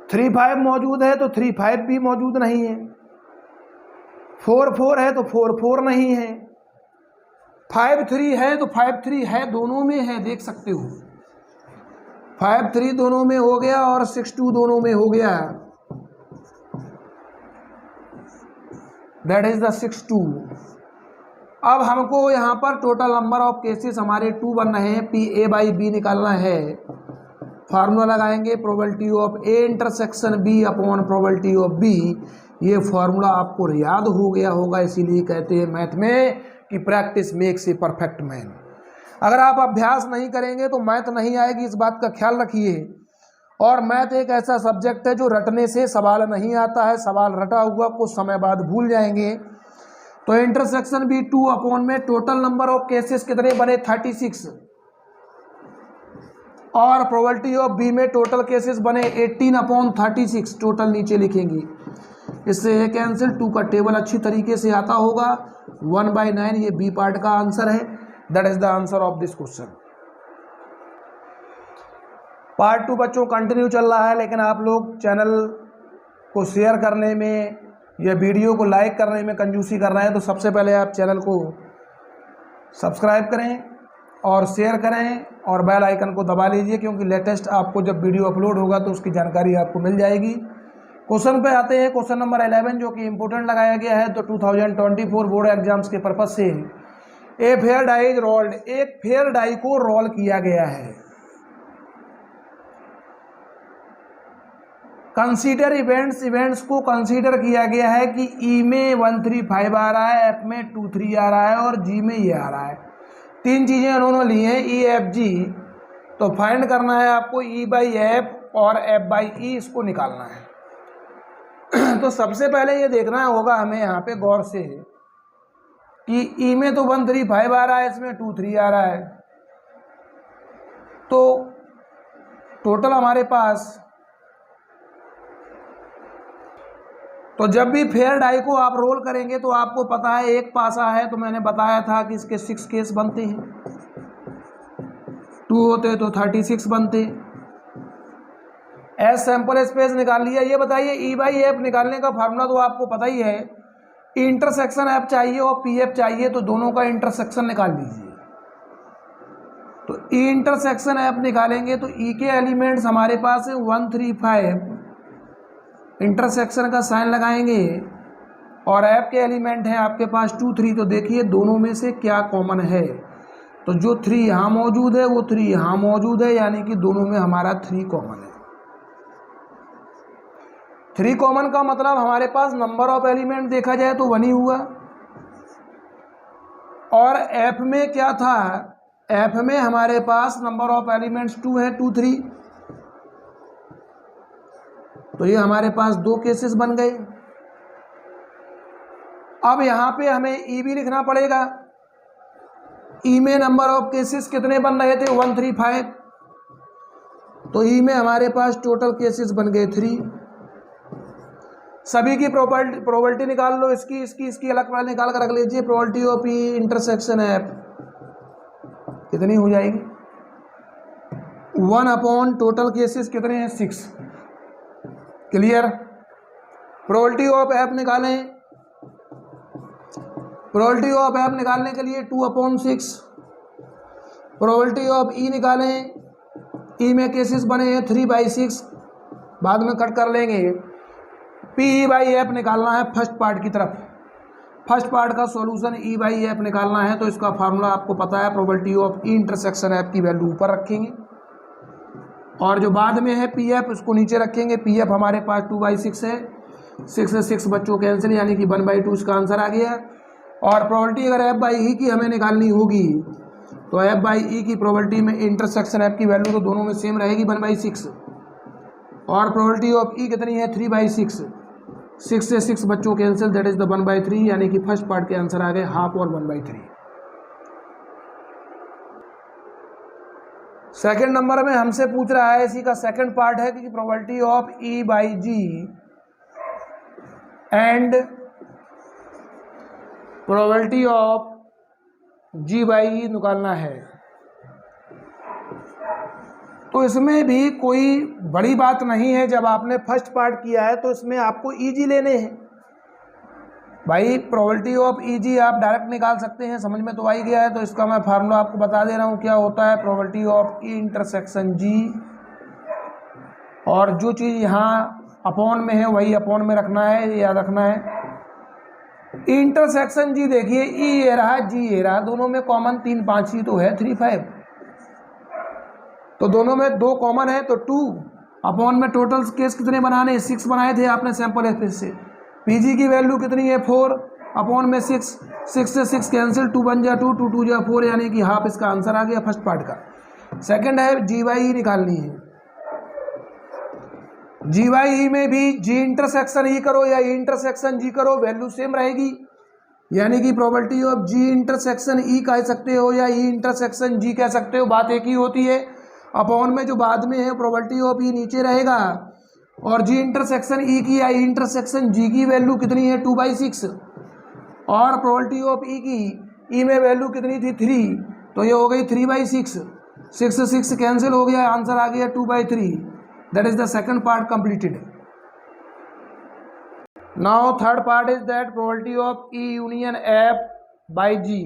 3 5 मौजूद है तो 3 5 भी मौजूद नहीं है। 4 4 है तो 4 4 नहीं है। 5 3 है तो 5 3 है, दोनों में है, देख सकते हो। 5 3 दोनों में हो गया और 6 2 दोनों में हो गया। That is the 6 2। अब हमको यहाँ पर टोटल नंबर ऑफ केसेस हमारे 2 बन रहे हैं, पी ए बाई बी निकालना है। फार्मूला लगाएंगे, probability of A intersection B upon probability of B. ये फार्मूला आपको याद हो गया होगा, इसीलिए कहते हैं मैथ में कि practice makes a perfect man. अगर आप अभ्यास नहीं करेंगे तो मैथ नहीं आएगी, इस बात का ख्याल रखिए। और मैथ एक ऐसा सब्जेक्ट है जो रटने से सवाल नहीं आता है, सवाल रटा हुआ कुछ समय बाद भूल जाएंगे। तो इंटरसेक्शन बी 2 अपॉन में टोटल नंबर ऑफ केसेस कितने बने, 36, और प्रोबेबिलिटी ऑफ बी में टोटल केसेस बने 18 अपॉन 36। टोटल नीचे लिखेंगे, इससे ये कैंसिल। 2 का टेबल अच्छी तरीके से आता होगा। 1/9 ये बी पार्ट का आंसर है। That is the answer of this question. Part 2 बच्चों कंटिन्यू चल रहा है, लेकिन आप लोग चैनल को शेयर करने में या वीडियो को लाइक करने में कंजूसी कर रहे हैं, तो सबसे पहले आप चैनल को सब्सक्राइब करें और शेयर करें और बेल आइकन को दबा लीजिए, क्योंकि लेटेस्ट आपको जब वीडियो अपलोड होगा तो उसकी जानकारी आपको मिल जाएगी। क्वेश्चन पे आते हैं, क्वेश्चन नंबर 11 जो कि इम्पोर्टेंट लगाया गया है। तो 2024 बोर्ड एग्जाम्स के पर्पज से a fair die is rolled, एक फेयर डाई को रोल किया गया है। कंसीडर इवेंट्स, इवेंट्स को कंसीडर किया गया है कि ई में 1 3 5 आ रहा है, एफ में 2 3 आ रहा है और जी में ये आ रहा है। 3 चीज़ें उन्होंने ली हैं, ई एफ जी। तो फाइंड करना है आपको ई बाई एफ और एफ बाई ई, इसको निकालना है। तो सबसे पहले ये देखना होगा हमें यहाँ पे गौर से कि ई में तो 1 3 5 आ रहा है, इसमें 2 3 आ रहा है। तो टोटल हमारे पास, तो जब भी फेयर डाई को आप रोल करेंगे तो आपको पता है एक पासा है, तो मैंने बताया था कि इसके 6 केस बनते हैं। 2 होते तो 36 बनते। एस सैंपल स्पेस निकाल लिया। ये बताइए ई बाई एफ निकालने का फार्मूला तो आपको पता ही है, इंटरसेक्शन एफ चाहिए और पी एफ चाहिए, तो दोनों का इंटरसेक्शन निकाल लीजिए। तो ई इंटरसेक्शन एफ निकालेंगे तो ई के एलिमेंट्स हमारे पास है 1 3 5, इंटरसेक्शन का साइन लगाएंगे, और एफ के एलिमेंट हैं आपके पास 2 3। तो देखिए दोनों में से क्या कॉमन है, तो जो 3 यहाँ मौजूद है वो 3 यहाँ मौजूद है, यानी कि दोनों में हमारा 3 कॉमन है। 3 कॉमन का मतलब हमारे पास नंबर ऑफ एलिमेंट देखा जाए तो 1 ही हुआ। और एफ में क्या था, एफ में हमारे पास नंबर ऑफ एलिमेंट्स 2 है, 2 3। तो ये हमारे पास दो केसेस बन गए। अब यहाँ पे हमें ई भी लिखना पड़ेगा। ई में नंबर ऑफ केसेस कितने बन रहे थे, 135। तो ई में हमारे पास टोटल केसेस बन गए 3। सभी की प्रोबेबिलिटी निकाल लो, इसकी अलग निकाल कर रख लीजिए। Probability of E intersection F कितनी हो जाएगी, 1 अपॉन टोटल केसेस कितने हैं, 6। क्लियर। प्रोबेबिलिटी ऑफ एफ निकालें। प्रोबेबिलिटी ऑफ एफ निकालने के लिए 2/6। प्रोबेबिलिटी ऑफ ई निकालें। ई में केसेस बने हैं 3/6, बाद में कट कर लेंगे। पी बाई एफ निकालना है फर्स्ट पार्ट की तरफ। फर्स्ट पार्ट का सॉल्यूशन ई बाई एफ निकालना है, तो इसका फार्मूला आपको पता है। Probability of E intersection F की वैल्यू ऊपर रखेंगे और जो बाद में है पी एफ उसको नीचे रखेंगे। पी एफ हमारे पास 2/6 है, 6 से 6 बच्चों कैंसिल, यानी कि 1/2 इसका आंसर आ गया। और प्रोबेबिलिटी अगर एफ बाई ई की हमें निकालनी होगी तो एफ बाई ई की प्रोबेबिलिटी में इंटरसेक्शन एफ की वैल्यू तो दोनों में सेम रहेगी 1/6। और प्रोबेबिलिटी ऑफ ई कितनी है, 3/6। 6 से 6 बच्चों कैंसिल, दैट इज द 1/3, यानी कि फर्स्ट पार्ट के आंसर आ गए हाफ और 1/3। सेकंड नंबर में हमसे पूछ रहा है, इसी का सेकंड पार्ट है कि probability of E by G and probability of G by E निकालना है। तो इसमें भी कोई बड़ी बात नहीं है। जब आपने फर्स्ट पार्ट किया है तो इसमें आपको ईजी लेने हैं भाई। प्रोबेबिलिटी ऑफ ईजी आप डायरेक्ट निकाल सकते हैं, समझ में तो आ ही गया है। तो इसका मैं फार्मूला आपको बता दे रहा हूँ क्या होता है। प्रोबेबिलिटी ऑफ ई इंटरसेक्शन जी, और जो चीज़ यहाँ अपॉन में है वही अपॉन में रखना है, ये याद रखना है। इंटरसेक्शन जी देखिए, ई ये रहा, जी ये रहा, दोनों में कॉमन 3 5 ही तो है, 3 5। तो दोनों में 2 कॉमन है, तो 2 अपॉन में टोटल केस कितने बनाने, 6 बनाए थे आपने सैंपल एफ से। पीजी की वैल्यू कितनी है, 4 अपॉन में 6, 6 से 6 कैंसिल, 2 बन जा 2, 2 2 जा 4, यानी कि हाफ इसका आंसर आ गया फर्स्ट पार्ट का। सेकंड है जी वाई ई निकालनी है। जी वाई ई में भी जी इंटरसेक्शन ई करो या ई इंटरसेक्शन जी करो, वैल्यू सेम रहेगी। यानी कि probability of ji intersection E कह सकते हो या ई इंटरसेक्शन जी कह सकते हो, बात एक ही होती है। अपॉन में जो बाद में है प्रोबेबिलिटी ऑफ ई नीचे रहेगा, और जी इंटरसेक्शन ई की या ई इंटरसेक्शन जी की वैल्यू कितनी है, 2/6। और प्रोबेबिलिटी ऑफ ई की ई में वैल्यू कितनी थी, 3, तो ये हो गई 3/6। 6 से 6 कैंसिल हो गया, आंसर आ गया 2/3। That is the second part completed. Now third part is that probability of E union F by G.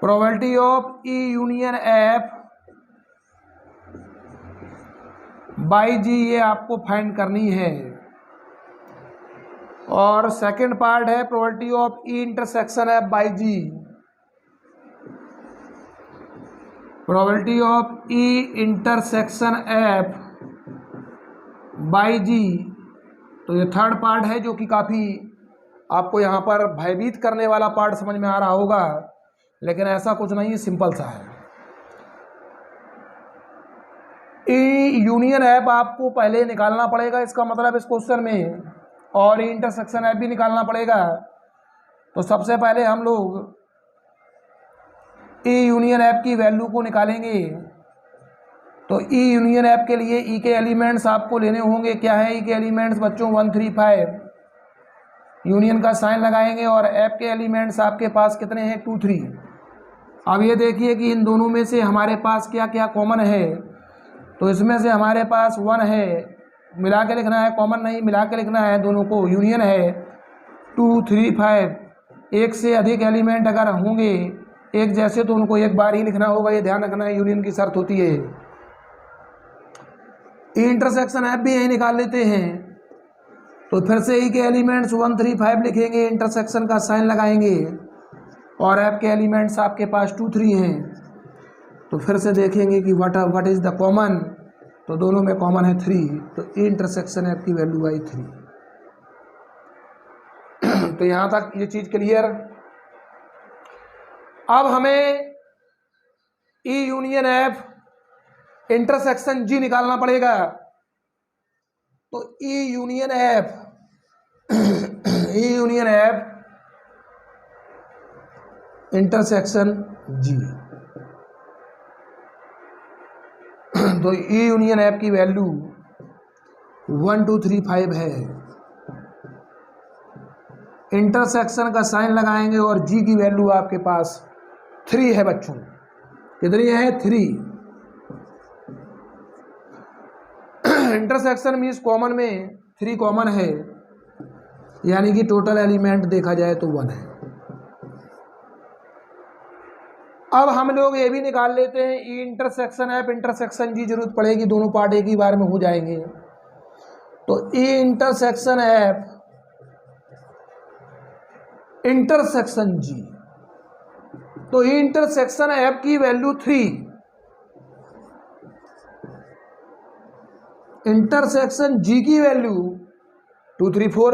Probability of E union F by G ये आपको फाइंड करनी है। और सेकंड पार्ट है probability of E intersection F by G. Probability of E intersection F by G, तो ये third part है जो कि काफ़ी आपको यहाँ पर भयभीत करने वाला पार्ट समझ में आ रहा होगा, लेकिन ऐसा कुछ नहीं है, सिंपल सा है। ई यूनियन एफ आपको पहले निकालना पड़ेगा, इसका मतलब इस क्वेश्चन में, और इंटरसेक्शन एफ भी निकालना पड़ेगा। तो सबसे पहले हम लोग ई यूनियन एफ की वैल्यू को निकालेंगे। तो ई यूनियन एफ के लिए ई के एलिमेंट्स आपको लेने होंगे। क्या है ई के एलिमेंट्स बच्चों, 1 3 5। यूनियन का साइन लगाएंगे, और एफ के एलिमेंट्स आपके पास कितने हैं, 2 3। अब ये देखिए कि इन दोनों में से हमारे पास क्या क्या कॉमन है। तो इसमें से हमारे पास 1 है, मिला के लिखना है, कॉमन नहीं मिला के लिखना है दोनों को। यूनियन है 2 3 5। एक से अधिक एलिमेंट अगर होंगे एक जैसे तो उनको एक बार ही लिखना होगा, ये ध्यान रखना है, यूनियन की शर्त होती है। इंटरसेक्शन एफ भी यही निकाल लेते हैं। तो फिर से ई के एलिमेंट्स 1 3 5 लिखेंगे, इंटरसेक्शन का साइन लगाएंगे, और एफ के एलिमेंट्स आपके पास 2 3 हैं। तो फिर से देखेंगे कि व्हाट इज द कॉमन। तो दोनों में कॉमन है 3, तो इंटरसेक्शन एफ की वैल्यू आई 3। तो यहाँ तक ये चीज़ क्लियर। अब हमें E union F intersection G निकालना पड़ेगा। तो E union F E union F intersection G, तो ई यूनियन एफ की वैल्यू 1 2 3 5 है। इंटरसेक्शन का साइन लगाएंगे और जी की वैल्यू आपके पास 3 है बच्चों। कितनी है? 3। इंटरसेक्शन मीन्स कॉमन में 3 कॉमन है, यानी कि टोटल एलिमेंट देखा जाए तो 1 है। अब हम लोग ये भी निकाल लेते हैं ई इंटरसेक्शन एफ इंटरसेक्शन जी, जरूरत पड़ेगी, दोनों पार्ट एक ही बार में हो जाएंगे। तो ई इंटरसेक्शन एफ इंटरसेक्शन जी, तो ई इंटरसेक्शन एफ की वैल्यू 3, इंटरसेक्शन जी की वैल्यू 2 3 4,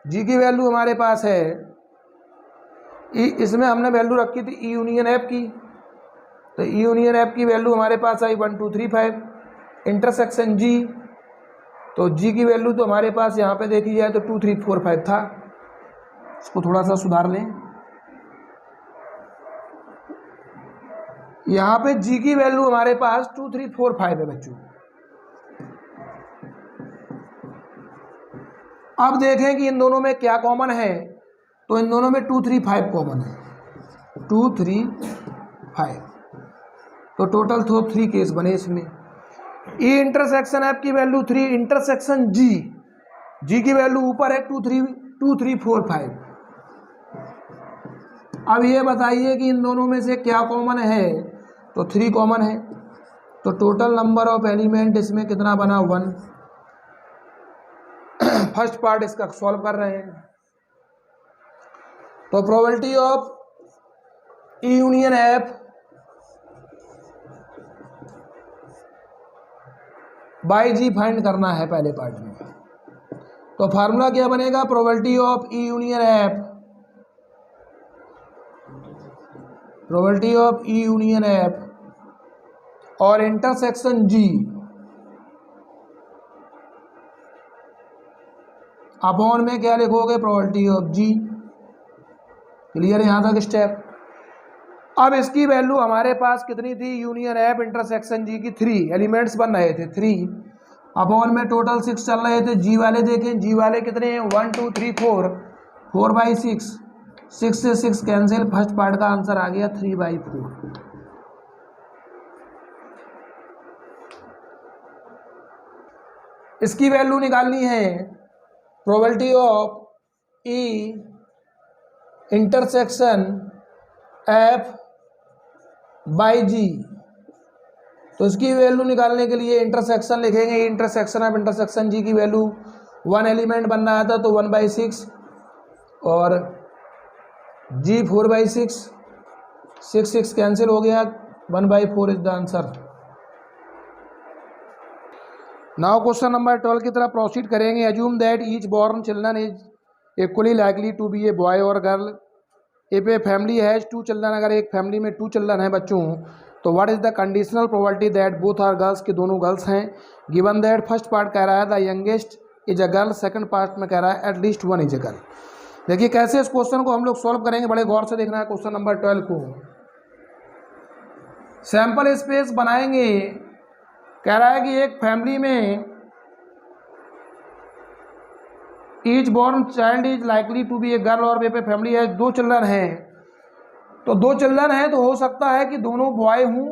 जी की वैल्यू हमारे पास है, इसमें हमने वैल्यू रखी थी ई यूनियन एफ की, तो ई यूनियन एफ की वैल्यू हमारे पास आई 1 2 3 5। इंटरसेक्शन जी, तो जी की वैल्यू तो हमारे पास यहाँ पे देखी जाए तो 2 3 4 5 था, इसको थोड़ा सा सुधार लें। यहाँ पे जी की वैल्यू हमारे पास 2 3 4 5 है बच्चों। अब देखें कि इन दोनों में क्या कॉमन है, तो इन दोनों में 2 3 5 कॉमन है, 2 3 5, तो टोटल तो 3 केस बने इसमें। ई इंटरसेक्शन एफ की वैल्यू 3, इंटरसेक्शन जी, जी की वैल्यू ऊपर है 2 3 4 5। अब ये बताइए कि इन दोनों में से क्या कॉमन है, तो 3 कॉमन है, तो टोटल नंबर ऑफ एलिमेंट इसमें कितना बना? 1। फर्स्ट पार्ट इसका सॉल्व कर रहे हैं, तो probability of E union F by G find करना है पहले पार्ट में। तो फार्मूला क्या बनेगा? Probability of E union F, probability of E union F और इंटरसेक्शन जी अपॉन में क्या लिखोगे? Probability of ji. क्लियर यहाँ तक स्टेप? अब इसकी वैल्यू हमारे पास कितनी थी? यूनियन एफ इंटरसेक्शन जी की 3 एलिमेंट्स बन रहे थे, 3 अपॉन में टोटल 6 चल रहे थे। जी वाले देखें, जी वाले कितने हैं? 1 2 3 4, 4/6, 6 से 6 कैंसिल, फर्स्ट पार्ट का आंसर आ गया 3/4। इसकी वैल्यू निकालनी है, probability of E intersection F by G. तो इसकी वैल्यू निकालने के लिए इंटरसेक्शन लिखेंगे, इंटरसेक्शन ऑफ इंटरसेक्शन जी की वैल्यू 1 एलिमेंट बन रहा था तो 1/6 और जी 4/6, 6 6 कैंसिल हो गया, 1/4 is the answer. Now question number 12 की तरफ प्रोसीड करेंगे। Assume that each born children is equally likely to be a boy और girl. If a family has 2 children, अगर एक फैमिली में 2 चिल्ड्रन हैं बच्चों, तो what is the conditional probability that both are girls, कि दोनों गर्ल्स हैं। गिवन दैट फर्स्ट पार्ट कह रहा है the youngest is a girl, second part में कह रहा है एटलीस्ट 1 इज अ गर्ल। देखिए कैसे इस क्वेश्चन को हम लोग सॉल्व करेंगे, बड़े गौर से देखना है क्वेश्चन नंबर 12 को। सैंपल स्पेस बनाएंगे, कह रहा है कि एक फैमिली में each born child is likely to be a girl, और पे फैमिली है 2 चिल्ड्रन हैं, तो 2 चिल्ड्रन हैं तो हो सकता है कि दोनों बॉय हों,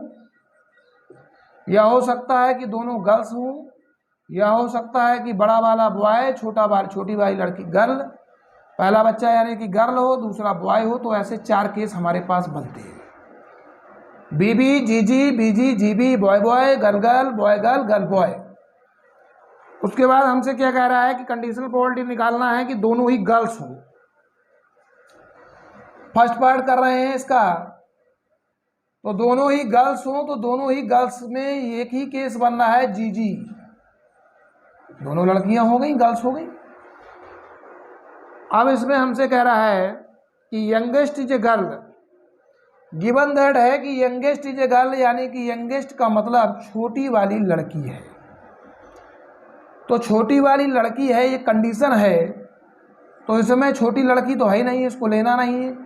या हो सकता है कि दोनों गर्ल्स हों, या हो सकता है कि बड़ा वाला बॉय, छोटी वाली लड़की गर्ल, पहला बच्चा यानी कि गर्ल हो, दूसरा बॉय हो। तो ऐसे 4 केस हमारे पास बनते हैं, BB GG, BG GB, boy boy, girl girl, boy girl, girl boy. उसके बाद हमसे क्या कह रहा है कि कंडीशनल प्रोबेबिलिटी निकालना है कि दोनों ही गर्ल्स हों। फर्स्ट पार्ट कर रहे हैं इसका, तो दोनों ही गर्ल्स हों, तो दोनों ही गर्ल्स में एक ही केस बन रहा है जीजी, दोनों लड़कियां हो गई, गर्ल्स हो गई। अब इसमें हमसे कह रहा है कि youngest is a girl, given that है कि यंगेस्ट इज ए गर्ल, यानी कि यंगेस्ट का मतलब छोटी वाली लड़की है। तो छोटी वाली लड़की है, ये कंडीशन है, तो इसमें छोटी लड़की तो है ही नहीं, इसको लेना नहीं है।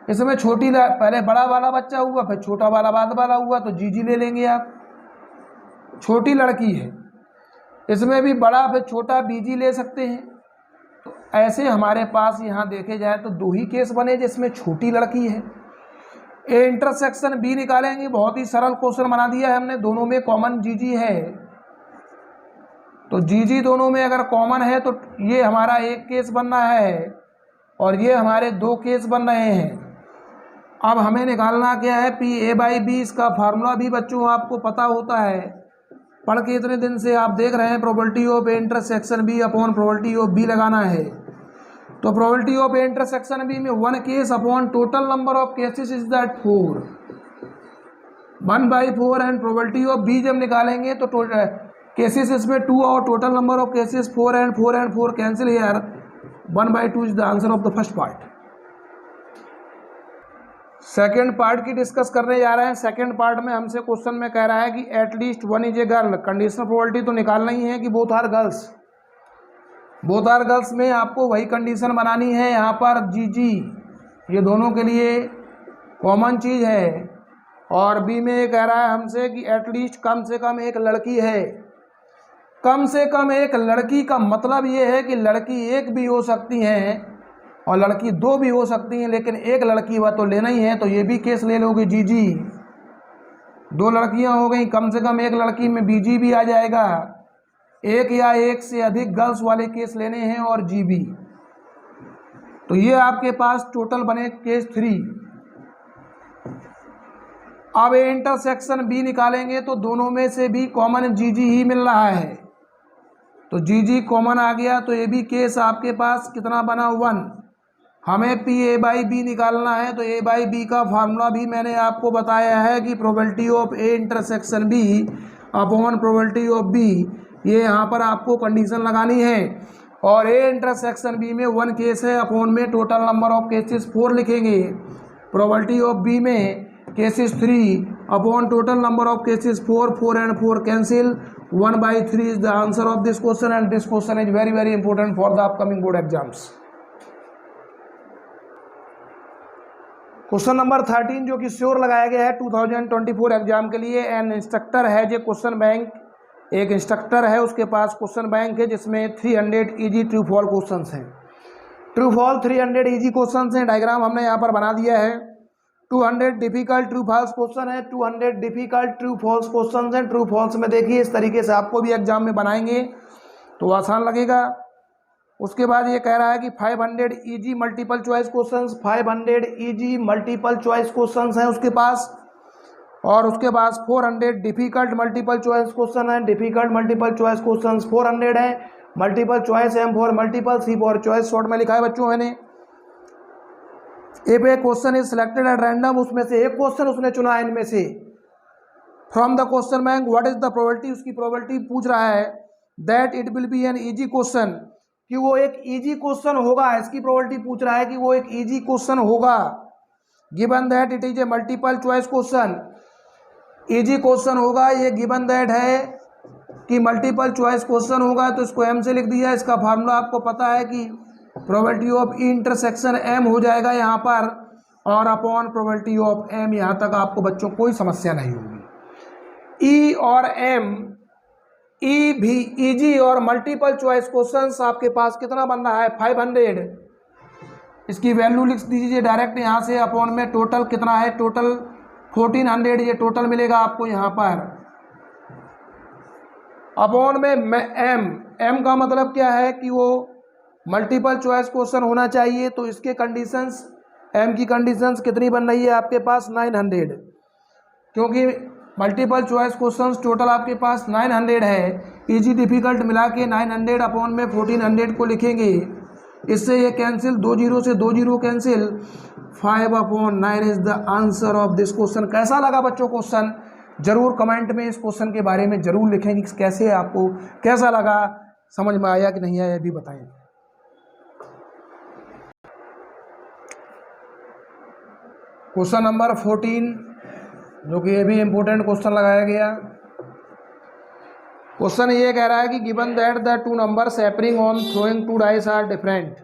इसमें पहले बड़ा वाला बच्चा हुआ, फिर छोटा वाला बाद वाला हुआ, तो जी ले लेंगे आप। छोटी लड़की है, इसमें भी बड़ा फिर छोटा बीजी ले सकते हैं। तो ऐसे हमारे पास यहाँ देखे जाए तो 2 ही केस बने जिसमें छोटी लड़की है। ए इंटरसेक्शन बी निकालेंगे, बहुत ही सरल क्वेश्चन बना दिया है हमने, दोनों में कॉमन जीजी है। तो जीजी दोनों में अगर कॉमन है तो ये हमारा एक केस बन रहा है और ये हमारे 2 केस बन रहे हैं। अब हमें निकालना क्या है, पी ए बाई बी। इसका फार्मूला भी बच्चों आपको पता होता है, पढ़ के इतने दिन से आप देख रहे हैं, probability of A intersection B upon probability of B लगाना है। तो probability of A intersection B में 1 case upon total number of cases is that 4, 1/4। And probability of B जब निकालेंगे तो केसेस इसमें 2 और total number of cases 4 and 4 cancel here, 1/2 is the answer of the first part. Second part की discuss करने जा रहे हैं। सेकेंड पार्ट में हमसे क्वेश्चन में कह रहा है कि at least 1 is a girl. Conditional probability तो निकालना ही है कि both are girls. Both are girls में आपको वही कंडीशन बनानी है। यहाँ पर जी ये दोनों के लिए कॉमन चीज़ है। और बी में ये कह रहा है हमसे कि एटलीस्ट कम से कम एक लड़की है। कम से कम एक लड़की का मतलब ये है कि लड़की एक भी हो सकती हैं और लड़की 2 भी हो सकती हैं, लेकिन एक लड़की वह तो लेना ही है। तो ये भी केस ले लोगे जी 2 लड़कियां हो गई, कम से कम एक लड़की में बीजी भी आ जाएगा। एक या एक से अधिक गर्ल्स वाले केस लेने हैं और जीबी। तो ये आपके पास टोटल बने केस 3। अब ए इंटरसेक्शन बी निकालेंगे तो दोनों में से भी कॉमन जीजी ही मिल रहा है। तो जीजी कॉमन आ गया, तो ये भी केस आपके पास कितना बना 1। हमें पी ए बाई बी निकालना है। तो ए बाई बी का फार्मूला भी मैंने आपको बताया है कि probability of A intersection B upon probability of B. ये यहाँ पर आपको कंडीशन लगानी है। और ए इंटरसेक्शन बी में 1 केस है, अपॉन में टोटल नंबर ऑफ केसेस 4 लिखेंगे। प्रोबेबिलिटी ऑफ बी में cases 3 upon total number of cases 4 and 4 cancel, 1/3 is the answer of this question. And this question is very very important for the upcoming board exams. Question number 13 जो कि sure लगाया गया है 2024 exam के लिए। N instructor है जो question bank, एक इंस्ट्रक्टर है उसके पास क्वेश्चन बैंक है जिसमें 300 इजी ट्रू फॉल क्वेश्चंस हैं। ट्रू फॉल 300 इजी क्वेश्चंस हैं। डायग्राम हमने यहाँ पर बना दिया है। 200 डिफिकल्ट ट्रू फॉल्स क्वेश्चन है, 200 डिफिकल्ट ट्रू फॉल्स क्वेश्चन हैं। ट्रू फॉल्स में देखिए इस तरीके से आपको भी एग्जाम में बनाएंगे तो आसान लगेगा। उसके बाद ये कह रहा है कि 500 easy multiple choice questions, 500 easy multiple choice questions हैं उसके पास। और उसके पास 400 डिफिकल्ट मल्टीपल चॉइस क्वेश्चन है। डिफिकल्ट मल्टीपल चॉइस क्वेश्चंस 400 है। Multiple choice M for multiple, C for choice short में लिखा है बच्चों मैंने। A question is selected at random, उसमें से एक क्वेश्चन उसने चुना है इनमें से। From the question bank what is the probability, उसकी प्रोबेबिलिटी पूछ रहा है that it will be an easy question, कि वो एक इजी क्वेश्चन होगा। इसकी प्रोबेबिलिटी पूछ रहा है कि वो एक इजी क्वेश्चन होगा। Given that it is a multiple choice question, easy question होगा। ये गिवन दैट है कि मल्टीपल चॉइस क्वेश्चन होगा, तो इसको एम से लिख दिया। इसका फार्मूला आपको पता है कि probability of E intersection M हो जाएगा यहाँ पर, और अपॉन प्रोबेबिलिटी ऑफ एम। यहाँ तक आपको बच्चों कोई समस्या नहीं होगी। ई और एम, ई भी इजी और मल्टीपल चॉइस क्वेश्चंस आपके पास कितना बन रहा है 500। इसकी वैल्यू लिख दीजिए डायरेक्ट यहाँ से। अपॉन में टोटल कितना है, टोटल 1400 ये टोटल मिलेगा आपको यहाँ पर। अपॉन में एम का मतलब क्या है कि वो मल्टीपल चॉइस क्वेश्चन होना चाहिए। तो इसके कंडीशंस, एम की कंडीशंस कितनी बन रही है आपके पास 900, क्योंकि मल्टीपल चॉइस क्वेश्चंस टोटल आपके पास 900 है। इजी डिफिकल्ट मिला के 900 अपॉन में 1400 को लिखेंगे। इससे ये कैंसिल, 2 जीरो से 2 zero cancel, 5/9 is the answer of this question. कैसा लगा बच्चों क्वेश्चन, जरूर कमेंट में इस क्वेश्चन के बारे में जरूर लिखें कि कैसे आपको कैसा लगा, समझ में आया कि नहीं आया, भी बताएं। क्वेश्चन नंबर 14 जो कि ये भी इम्पोर्टेंट क्वेश्चन लगाया गया। क्वेश्चन ये कह रहा है कि given that the two numbers appearing on throwing two dice are different.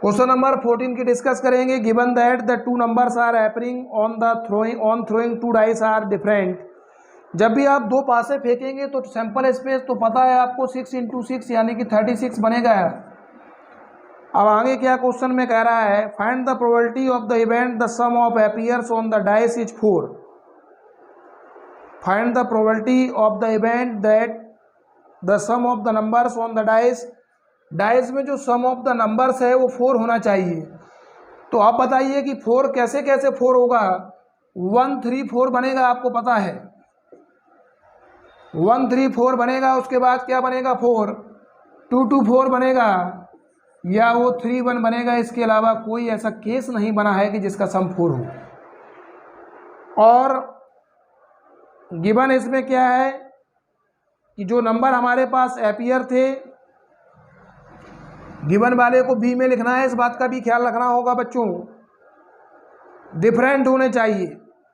Question number 14 की डिस्कस करेंगे। Given that the two numbers are appearing on the throwing two dice are different. जब भी आप दो पासे फेंकेंगे तो सैंपल स्पेस तो पता है आपको 6 × 6 यानी कि 36 बनेगा। अब आगे क्या क्वेश्चन में कह रहा है, find the probability of the event the sum of appears on the dice is 4। Find the probability of the event that the sum of the numbers on the dice. Dice में जो सम of the numbers है वो 4 होना चाहिए। तो आप बताइए कि 4 कैसे कैसे 4 होगा। 1 3 4 बनेगा, आपको पता है 1 3 4 बनेगा। उसके बाद क्या बनेगा 4 2 2 4 बनेगा या वो 3 1 बनेगा। इसके अलावा कोई ऐसा केस नहीं बना है कि जिसका सम 4 हो। और गिवन इसमें क्या है कि जो नंबर हमारे पास अपीयर थे, गिवन वाले को बी में लिखना है। इस बात का भी ख्याल रखना होगा बच्चों, डिफरेंट होने चाहिए।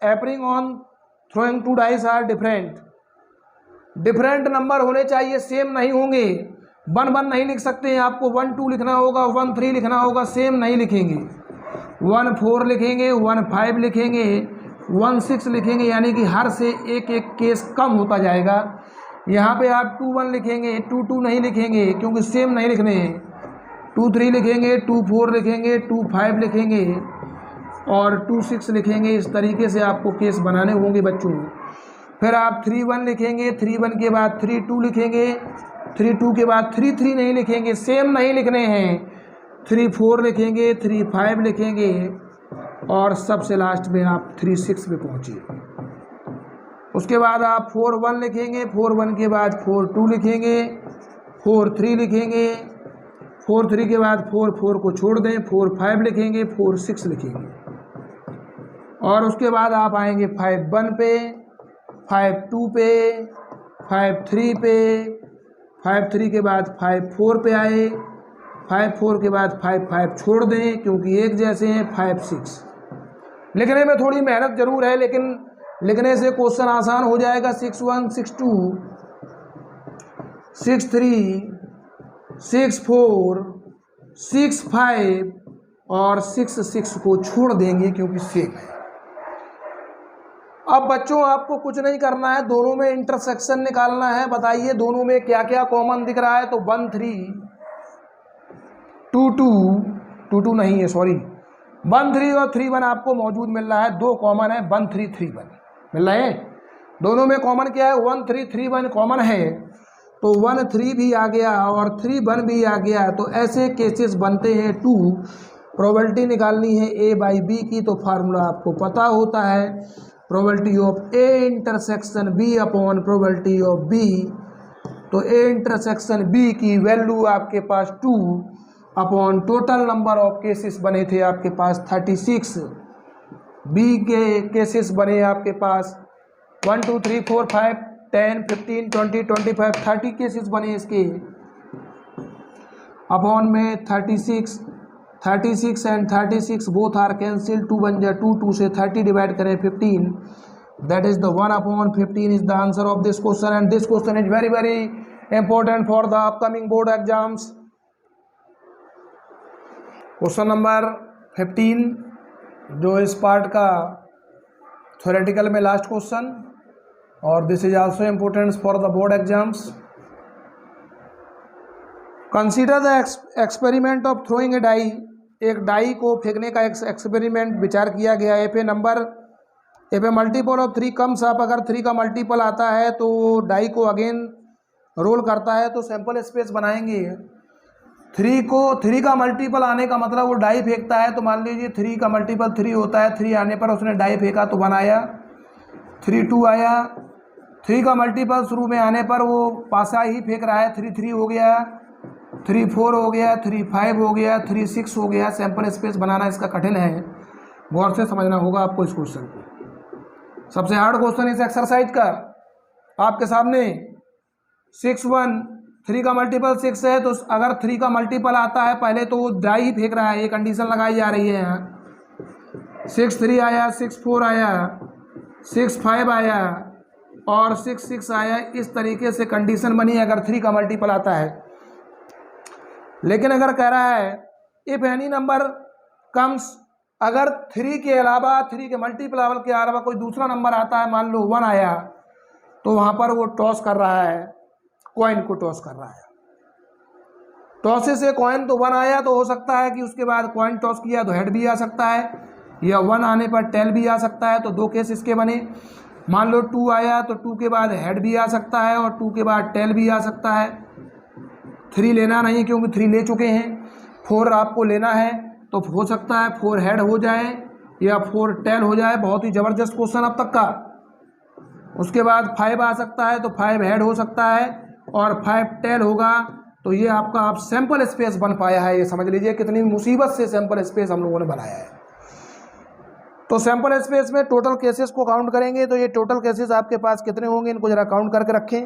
Appearing on throwing two dice are different. Different number होने चाहिए, सेम नहीं होंगे। 1 1 नहीं लिख सकते हैं, आपको 1 2 लिखना होगा, 1 3 लिखना होगा, सेम नहीं लिखेंगे। 1 4 लिखेंगे, 1 5 लिखेंगे, 1 6 लिखेंगे, यानी कि हर से एक एक केस कम होता जाएगा। यहाँ पे आप 2 1 लिखेंगे, 2 2 नहीं लिखेंगे क्योंकि सेम नहीं लिखने हैं। 2 3 लिखेंगे, 2 4 लिखेंगे, 2 5 लिखेंगे और 2 6 लिखेंगे। इस तरीके से आपको केस बनाने होंगे बच्चों। फिर आप 3 1 लिखेंगे, 3 1 के बाद 3 2 लिखेंगे, 3 2 के बाद 3 3 नहीं लिखेंगे, सेम नहीं लिखने हैं। 3 4 लिखेंगे, 3 5 लिखेंगे और सबसे लास्ट में आप 3 6 पे पहुँचिए। उसके बाद आप 4 1 लिखेंगे, 4 1 के बाद 4 2 लिखेंगे, 4 3 लिखेंगे, 4 3 के बाद 4 4 को छोड़ दें, 4 5 लिखेंगे, 4 6 लिखेंगे और उसके बाद आप आएंगे 5 1 पे, 5 2 पे, 5 3 पे, 5 3 के बाद 5 4 पे आए, 5 4 के बाद 5 5 छोड़ दें क्योंकि एक जैसे हैं। 5 6 लिखने में थोड़ी मेहनत जरूर है, लेकिन लिखने से क्वेश्चन आसान हो जाएगा। 6 1 6 2 6 3 6 4 6 5 और 6 6 को छोड़ देंगे क्योंकि सेम है। अब बच्चों आपको कुछ नहीं करना है, दोनों में इंटरसेक्शन निकालना है। बताइए दोनों में क्या क्या कॉमन दिख रहा है। तो 1 3 2 2 2 2 नहीं है, सॉरी, 1 3 और 3 1 आपको मौजूद मिल रहा है। दो कॉमन है, 1 3 3 1 मिल रहे हैं। दोनों में कॉमन क्या है, 1 3 3 1 कॉमन है तो 1 3 भी आ गया और 3 1 भी आ गया। तो ऐसे केसेस बनते हैं 2। प्रोबेबिलिटी निकालनी है A बाई B की, तो फार्मूला आपको पता होता है, probability of A intersection B upon probability of B। तो A इंटरसेक्शन B की वैल्यू आपके पास 2 upon total number of cases बने थे आपके पास 36। B के केसेस बने आपके पास 1 2 3 4 5 10 15 20 25 30 केसेस बने इसके। अपॉन में 36 एंड 36 बोथ आर कैंसिल, 2 1 जा 2, 2 से 30 डिवाइड करें 15, that is the 1 upon 15 is the answer of this question. And this question is very very important for the upcoming board exams. Question number 15 जो इस part का theoretical में last question, और this is also important for the board exams. Consider the experiment of throwing a die. एक die को फेंकने का experiment विचार किया गया है। ए पे मल्टीपल ऑफ 3 कम्स अप। अगर 3 का मल्टीपल आता है तो डाई को अगेन रोल करता है, तो सैंपल स्पेस बनाएंगे। 3 का मल्टीपल आने का मतलब वो डाई फेंकता है। तो मान लीजिए 3 का मल्टीपल 3 होता है, 3 आने पर उसने डाई फेंका तो 1 आया, 3 2 आया। 3 का मल्टीपल शुरू में आने पर वो पासा ही फेंक रहा है, 3 3 हो गया, 3 4 हो गया, 3 5 हो गया, 3 6 हो गया। सैंपल स्पेस बनाना इसका कठिन है, गौर से समझना होगा आपको इस क्वेश्चन को। सबसे हार्ड क्वेश्चन इस एक्सरसाइज का आपके सामने 6 1 3 का मल्टीपल 6 है। तो अगर 3 का मल्टीपल आता है पहले तो वो डाई ही फेंक रहा है, ये कंडीशन लगाई जा रही है यहाँ। 6 3 आया, 6 4 आया, 6 5 आया, और 6 6 आया, इस तरीके से कंडीशन बनी अगर 3 का मल्टीपल आता है। लेकिन अगर कह रहा है इफ एनी नंबर कम्स, अगर 3 के अलावा 3 के मल्टीपल के अलावा कोई दूसरा नंबर आता है, मान लो 1 आया, तो वहाँ पर वो टॉस कर रहा है, कॉइन को टॉस कर रहा है। टॉस से कॉइन तो 1 आया, तो हो सकता है कि उसके बाद कॉइन टॉस किया तो हेड भी आ सकता है, या 1 आने पर टेल भी आ सकता है। तो 2 केस इसके बने। मान लो 2 आया तो 2 के बाद हेड भी आ सकता है और 2 के बाद टेल भी आ सकता है। 3 लेना नहीं क्योंकि 3 ले चुके हैं। 4 आपको लेना है तो हो सकता है 4 हेड हो जाए या 4 टेल हो जाए। बहुत ही ज़बरदस्त क्वेश्चन अब तक का। उसके बाद 5 आ सकता है तो 5 हेड हो सकता है और 5 टेल होगा। तो ये आपका आप सैंपल स्पेस बन पाया है। ये समझ लीजिए कितनी मुसीबत से सैंपल स्पेस हम लोगों ने बनाया है। तो सैंपल स्पेस में टोटल केसेस को काउंट करेंगे तो ये टोटल केसेस आपके पास कितने होंगे, इनको जरा काउंट करके रखें।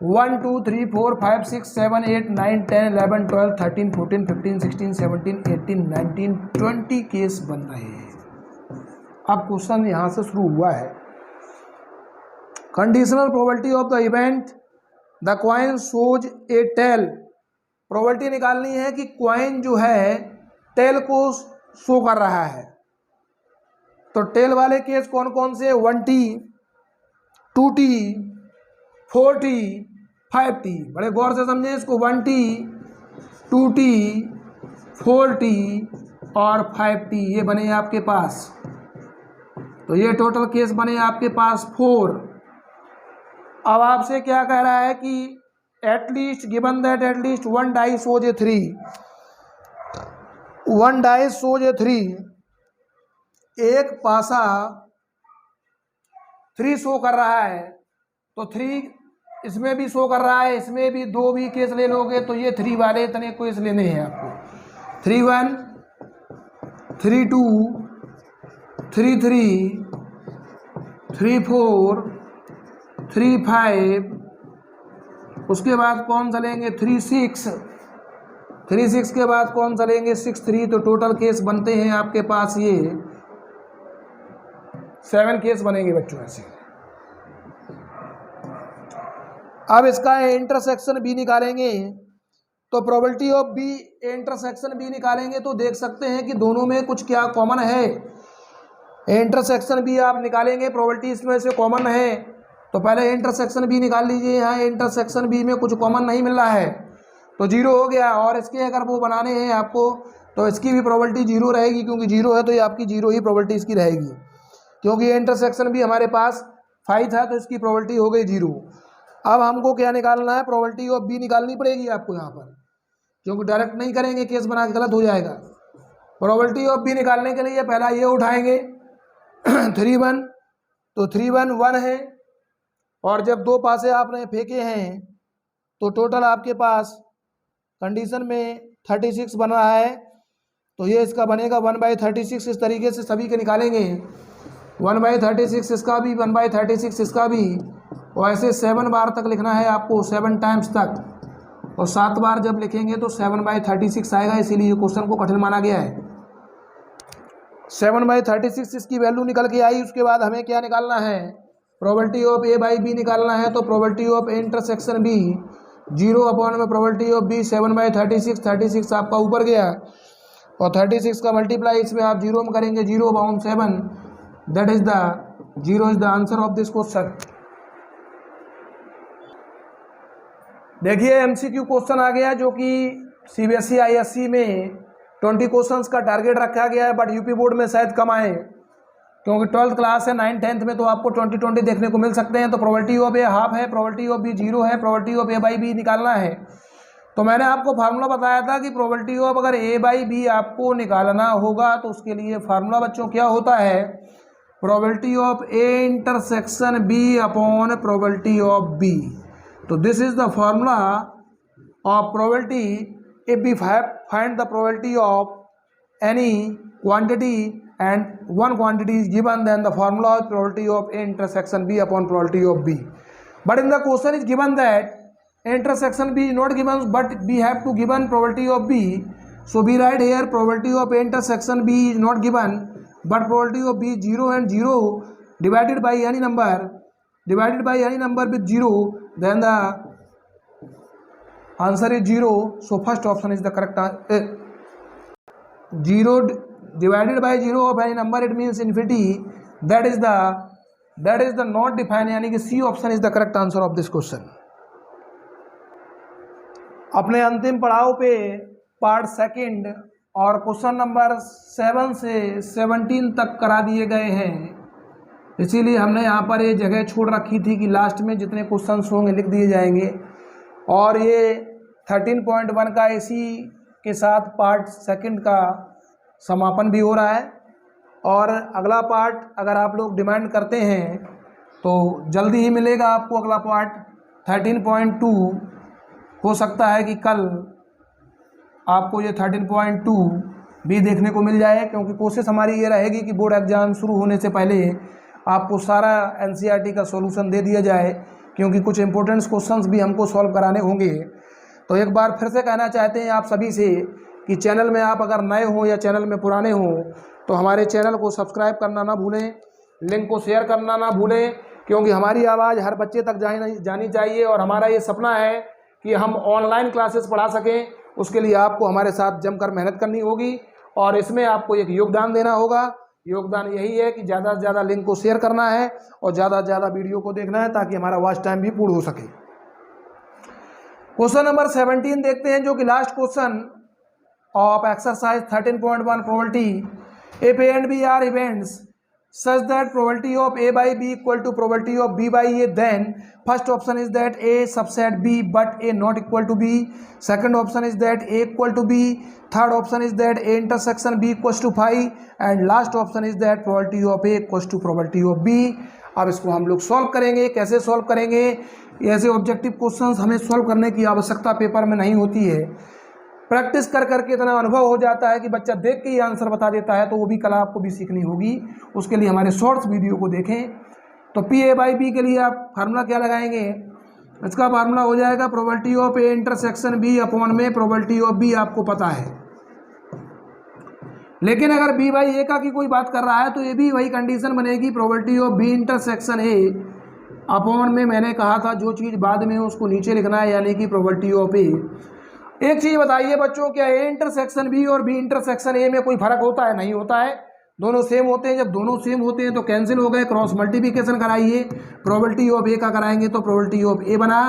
1 2 3 4 5 6 7 8 9 10 11 12 13 14 15 16 17 18 19 20 केस बन रहे हैं। अब क्वेश्चन यहाँ से शुरू हुआ है। Conditional probability of the event the coin shows a tail. Probability निकालनी है कि कॉइन जो है टेल को शो कर रहा है। तो टेल वाले केस कौन कौन से? 1T 2T 4T 5T। बड़े गौर से समझें इसको। 1T 2T 4T और 5T ये बने आपके पास। तो ये टोटल केस बने आपके पास 4। अब आपसे क्या कह रहा है कि at least given that at least 1 dice shows A 3, 1 dice shows ए 3, एक पासा 3 शो कर रहा है। तो 3 इसमें भी शो कर रहा है, इसमें भी 2 भी केस ले लोगे तो ये 3 वाले इतने केस लेने हैं आपको। 3 1 3 2 3 3 3 4 3 5। उसके बाद कौन चलेंगे? 3 6 3 6 के बाद कौन चलेंगे? 6 3। तो टोटल केस बनते हैं आपके पास ये 7 केस बनेंगे बच्चों ऐसे। अब इसका इंटरसेक्शन बी निकालेंगे तो probability of B intersection B निकालेंगे तो देख सकते हैं कि दोनों में कुछ क्या कॉमन है। इंटरसेक्शन बी आप निकालेंगे, प्रोबेबिलिटी इसमें से कॉमन है तो पहले इंटरसेक्शन बी निकाल लीजिए। यहाँ इंटरसेक्शन बी में कुछ कॉमन नहीं मिल रहा है तो 0 हो गया। और इसके अगर वो बनाने हैं आपको तो इसकी भी प्रोबेबिलिटी 0 रहेगी, क्योंकि 0 है तो ये आपकी 0 ही प्रोबेबिलिटी इसकी रहेगी। क्योंकि इंटरसेक्शन भी हमारे पास 5 था तो इसकी प्रोबेबिलिटी हो गई 0। अब हमको क्या निकालना है? प्रोबेबिलिटी ऑफ बी निकालनी पड़ेगी आपको यहाँ पर, क्योंकि डायरेक्ट नहीं करेंगे केस बना के गलत हो जाएगा। प्रोबेबिलिटी ऑफ बी निकालने के लिए पहला ये उठाएंगे 3 1। तो 3 1 1 है और जब 2 पासे आपने फेंके हैं तो टोटल आपके पास कंडीशन में 36 बन रहा है। तो ये इसका बनेगा 1/36। इस तरीके से सभी के निकालेंगे। 1/36 इसका भी, 1/36 इसका भी, और ऐसे 7 बार तक लिखना है आपको, 7 टाइम्स तक। और 7 बार जब लिखेंगे तो 7/36 आएगा, इसीलिए क्वेश्चन को कठिन माना गया है। 7/36 इसकी वैल्यू निकल के आई। उसके बाद हमें क्या निकालना है? Probability of A by B निकालना है। तो probability of intersection B 0 upon में प्रोबेबिलिटी ऑफ बी 7/36। 36 आपका ऊपर गया और 36 का मल्टीप्लाई इसमें आप 0 में करेंगे, 0/7। That is the 0 is the answer of this question. देखिए एमसीक्यू क्वेश्चन आ गया जो कि सीबीएसई आईएससी में 20 क्वेश्चंस का टारगेट रखा गया है, बट यूपी बोर्ड में शायद कम आए क्योंकि 12th क्लास है। 9th 10th में तो आपको 20 देखने को मिल सकते हैं। तो प्रोबेबिलिटी ऑफ ए हाफ है, प्रोबेबिलिटी ऑफ बी 0 है, probability of A by B निकालना है। तो मैंने आपको फार्मूला बताया था कि प्रोबेबिलिटी ऑफ अगर ए बाई बी आपको निकालना होगा तो उसके लिए फार्मूला बच्चों क्या होता है? Probability of A intersection B upon probability of B. तो this is the formula of probability if we find the probability of any quantity and one quantity is given, then the formula of probability of A intersection B upon probability of B. But in the question is given that intersection B is not given, but we have to given probability of B. So we write here probability of A intersection B is not given, but probability of B 0 and 0 divided by any number divided by any number with 0, then the answer is 0. So first option is the correct answer. 0 divided by 0 of any number, it means infinity. That is the not defined, यानी कि C option is the correct answer of this question. अपने अंतिम पड़ाव पे part second और question number 7 से 17 तक करा दिए गए हैं, इसीलिए हमने यहाँ पर ये जगह छोड़ रखी थी कि लास्ट में जितने क्वेश्चंस होंगे लिख दिए जाएंगे। और ये 13.1 का इसी के साथ पार्ट सेकंड का समापन भी हो रहा है। और अगला पार्ट अगर आप लोग डिमांड करते हैं तो जल्दी ही मिलेगा आपको अगला पार्ट 13.2। हो सकता है कि कल आपको ये 13.2 भी देखने को मिल जाए, क्योंकि कोशिश हमारी ये रहेगी कि बोर्ड एग्ज़ाम शुरू होने से पहले आपको सारा एनसीईआरटी का सॉल्यूशन दे दिया जाए, क्योंकि कुछ इंपॉर्टेंट क्वेश्चंस भी हमको सॉल्व कराने होंगे। तो एक बार फिर से कहना चाहते हैं आप सभी से कि चैनल में आप अगर नए हो या चैनल में पुराने हो तो हमारे चैनल को सब्सक्राइब करना ना भूलें, लिंक को शेयर करना ना भूलें, क्योंकि हमारी आवाज़ हर बच्चे तक जानी चाहिए। और हमारा ये सपना है कि हम ऑनलाइन क्लासेस पढ़ा सकें, उसके लिए आपको हमारे साथ जमकर मेहनत करनी होगी और इसमें आपको एक योगदान देना होगा। योगदान यही है कि ज़्यादा से ज़्यादा लिंक को शेयर करना है और ज़्यादा से ज़्यादा वीडियो को देखना है, ताकि हमारा वॉच टाइम भी पूर्ण हो सके। क्वेश्चन नंबर 17 देखते हैं, जो कि last question of exercise 13.1 probability. If A and B are events such that probability of A by B equal to probability of B by A, then first option is that A subset B but A not equal to B, second option is that A equal to B, third option is that A intersection B equals to phi, and last option is that probability of A equals to probability of B। अब इसको हम लोग solve करेंगे। कैसे solve करेंगे? ऐसे objective questions हमें solve करने की आवश्यकता पेपर में नहीं होती है, प्रैक्टिस कर करके इतना अनुभव हो जाता है कि बच्चा देख के ही आंसर बता देता है। तो वो भी कला आपको भी सीखनी होगी, उसके लिए हमारे शॉर्ट्स वीडियो को देखें। तो पी ए बाई बी के लिए आप फार्मूला क्या लगाएंगे? इसका फार्मूला हो जाएगा probability of A intersection B upon में प्रोबेबिलिटी ऑफ बी, आपको पता है। लेकिन अगर बी बाई ए का की कोई बात कर रहा है तो ये भी वही कंडीशन बनेगी, probability of B intersection A upon में मैंने कहा था जो चीज़ बाद में हो उसको नीचे लिखना है, यानी कि प्रोबेबिलिटी ऑफ ए। एक चीज़ बताइए बच्चों, क्या ए इंटरसेक्शन बी और बी इंटरसेक्शन ए में कोई फर्क होता है? नहीं होता है, दोनों सेम होते हैं। जब दोनों सेम होते हैं तो कैंसिल हो गए, क्रॉस मल्टीप्लिकेशन कराइए। प्रोबेबिलिटी ऑफ ए का कराएंगे तो प्रोबेबिलिटी ऑफ ए बना,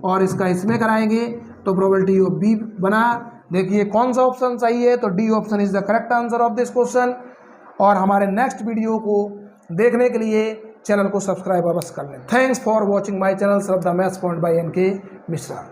और इसका इसमें कराएंगे तो प्रोबेबिलिटी ऑफ बी बना। देखिए कौन सा ऑप्शन सही है, तो D option is the correct answer of this question. और हमारे नेक्स्ट वीडियो को देखने के लिए चैनल को सब्सक्राइब अवश्य कर लें। Thanks for watching my channel Shraddha maths point by NK Mishra.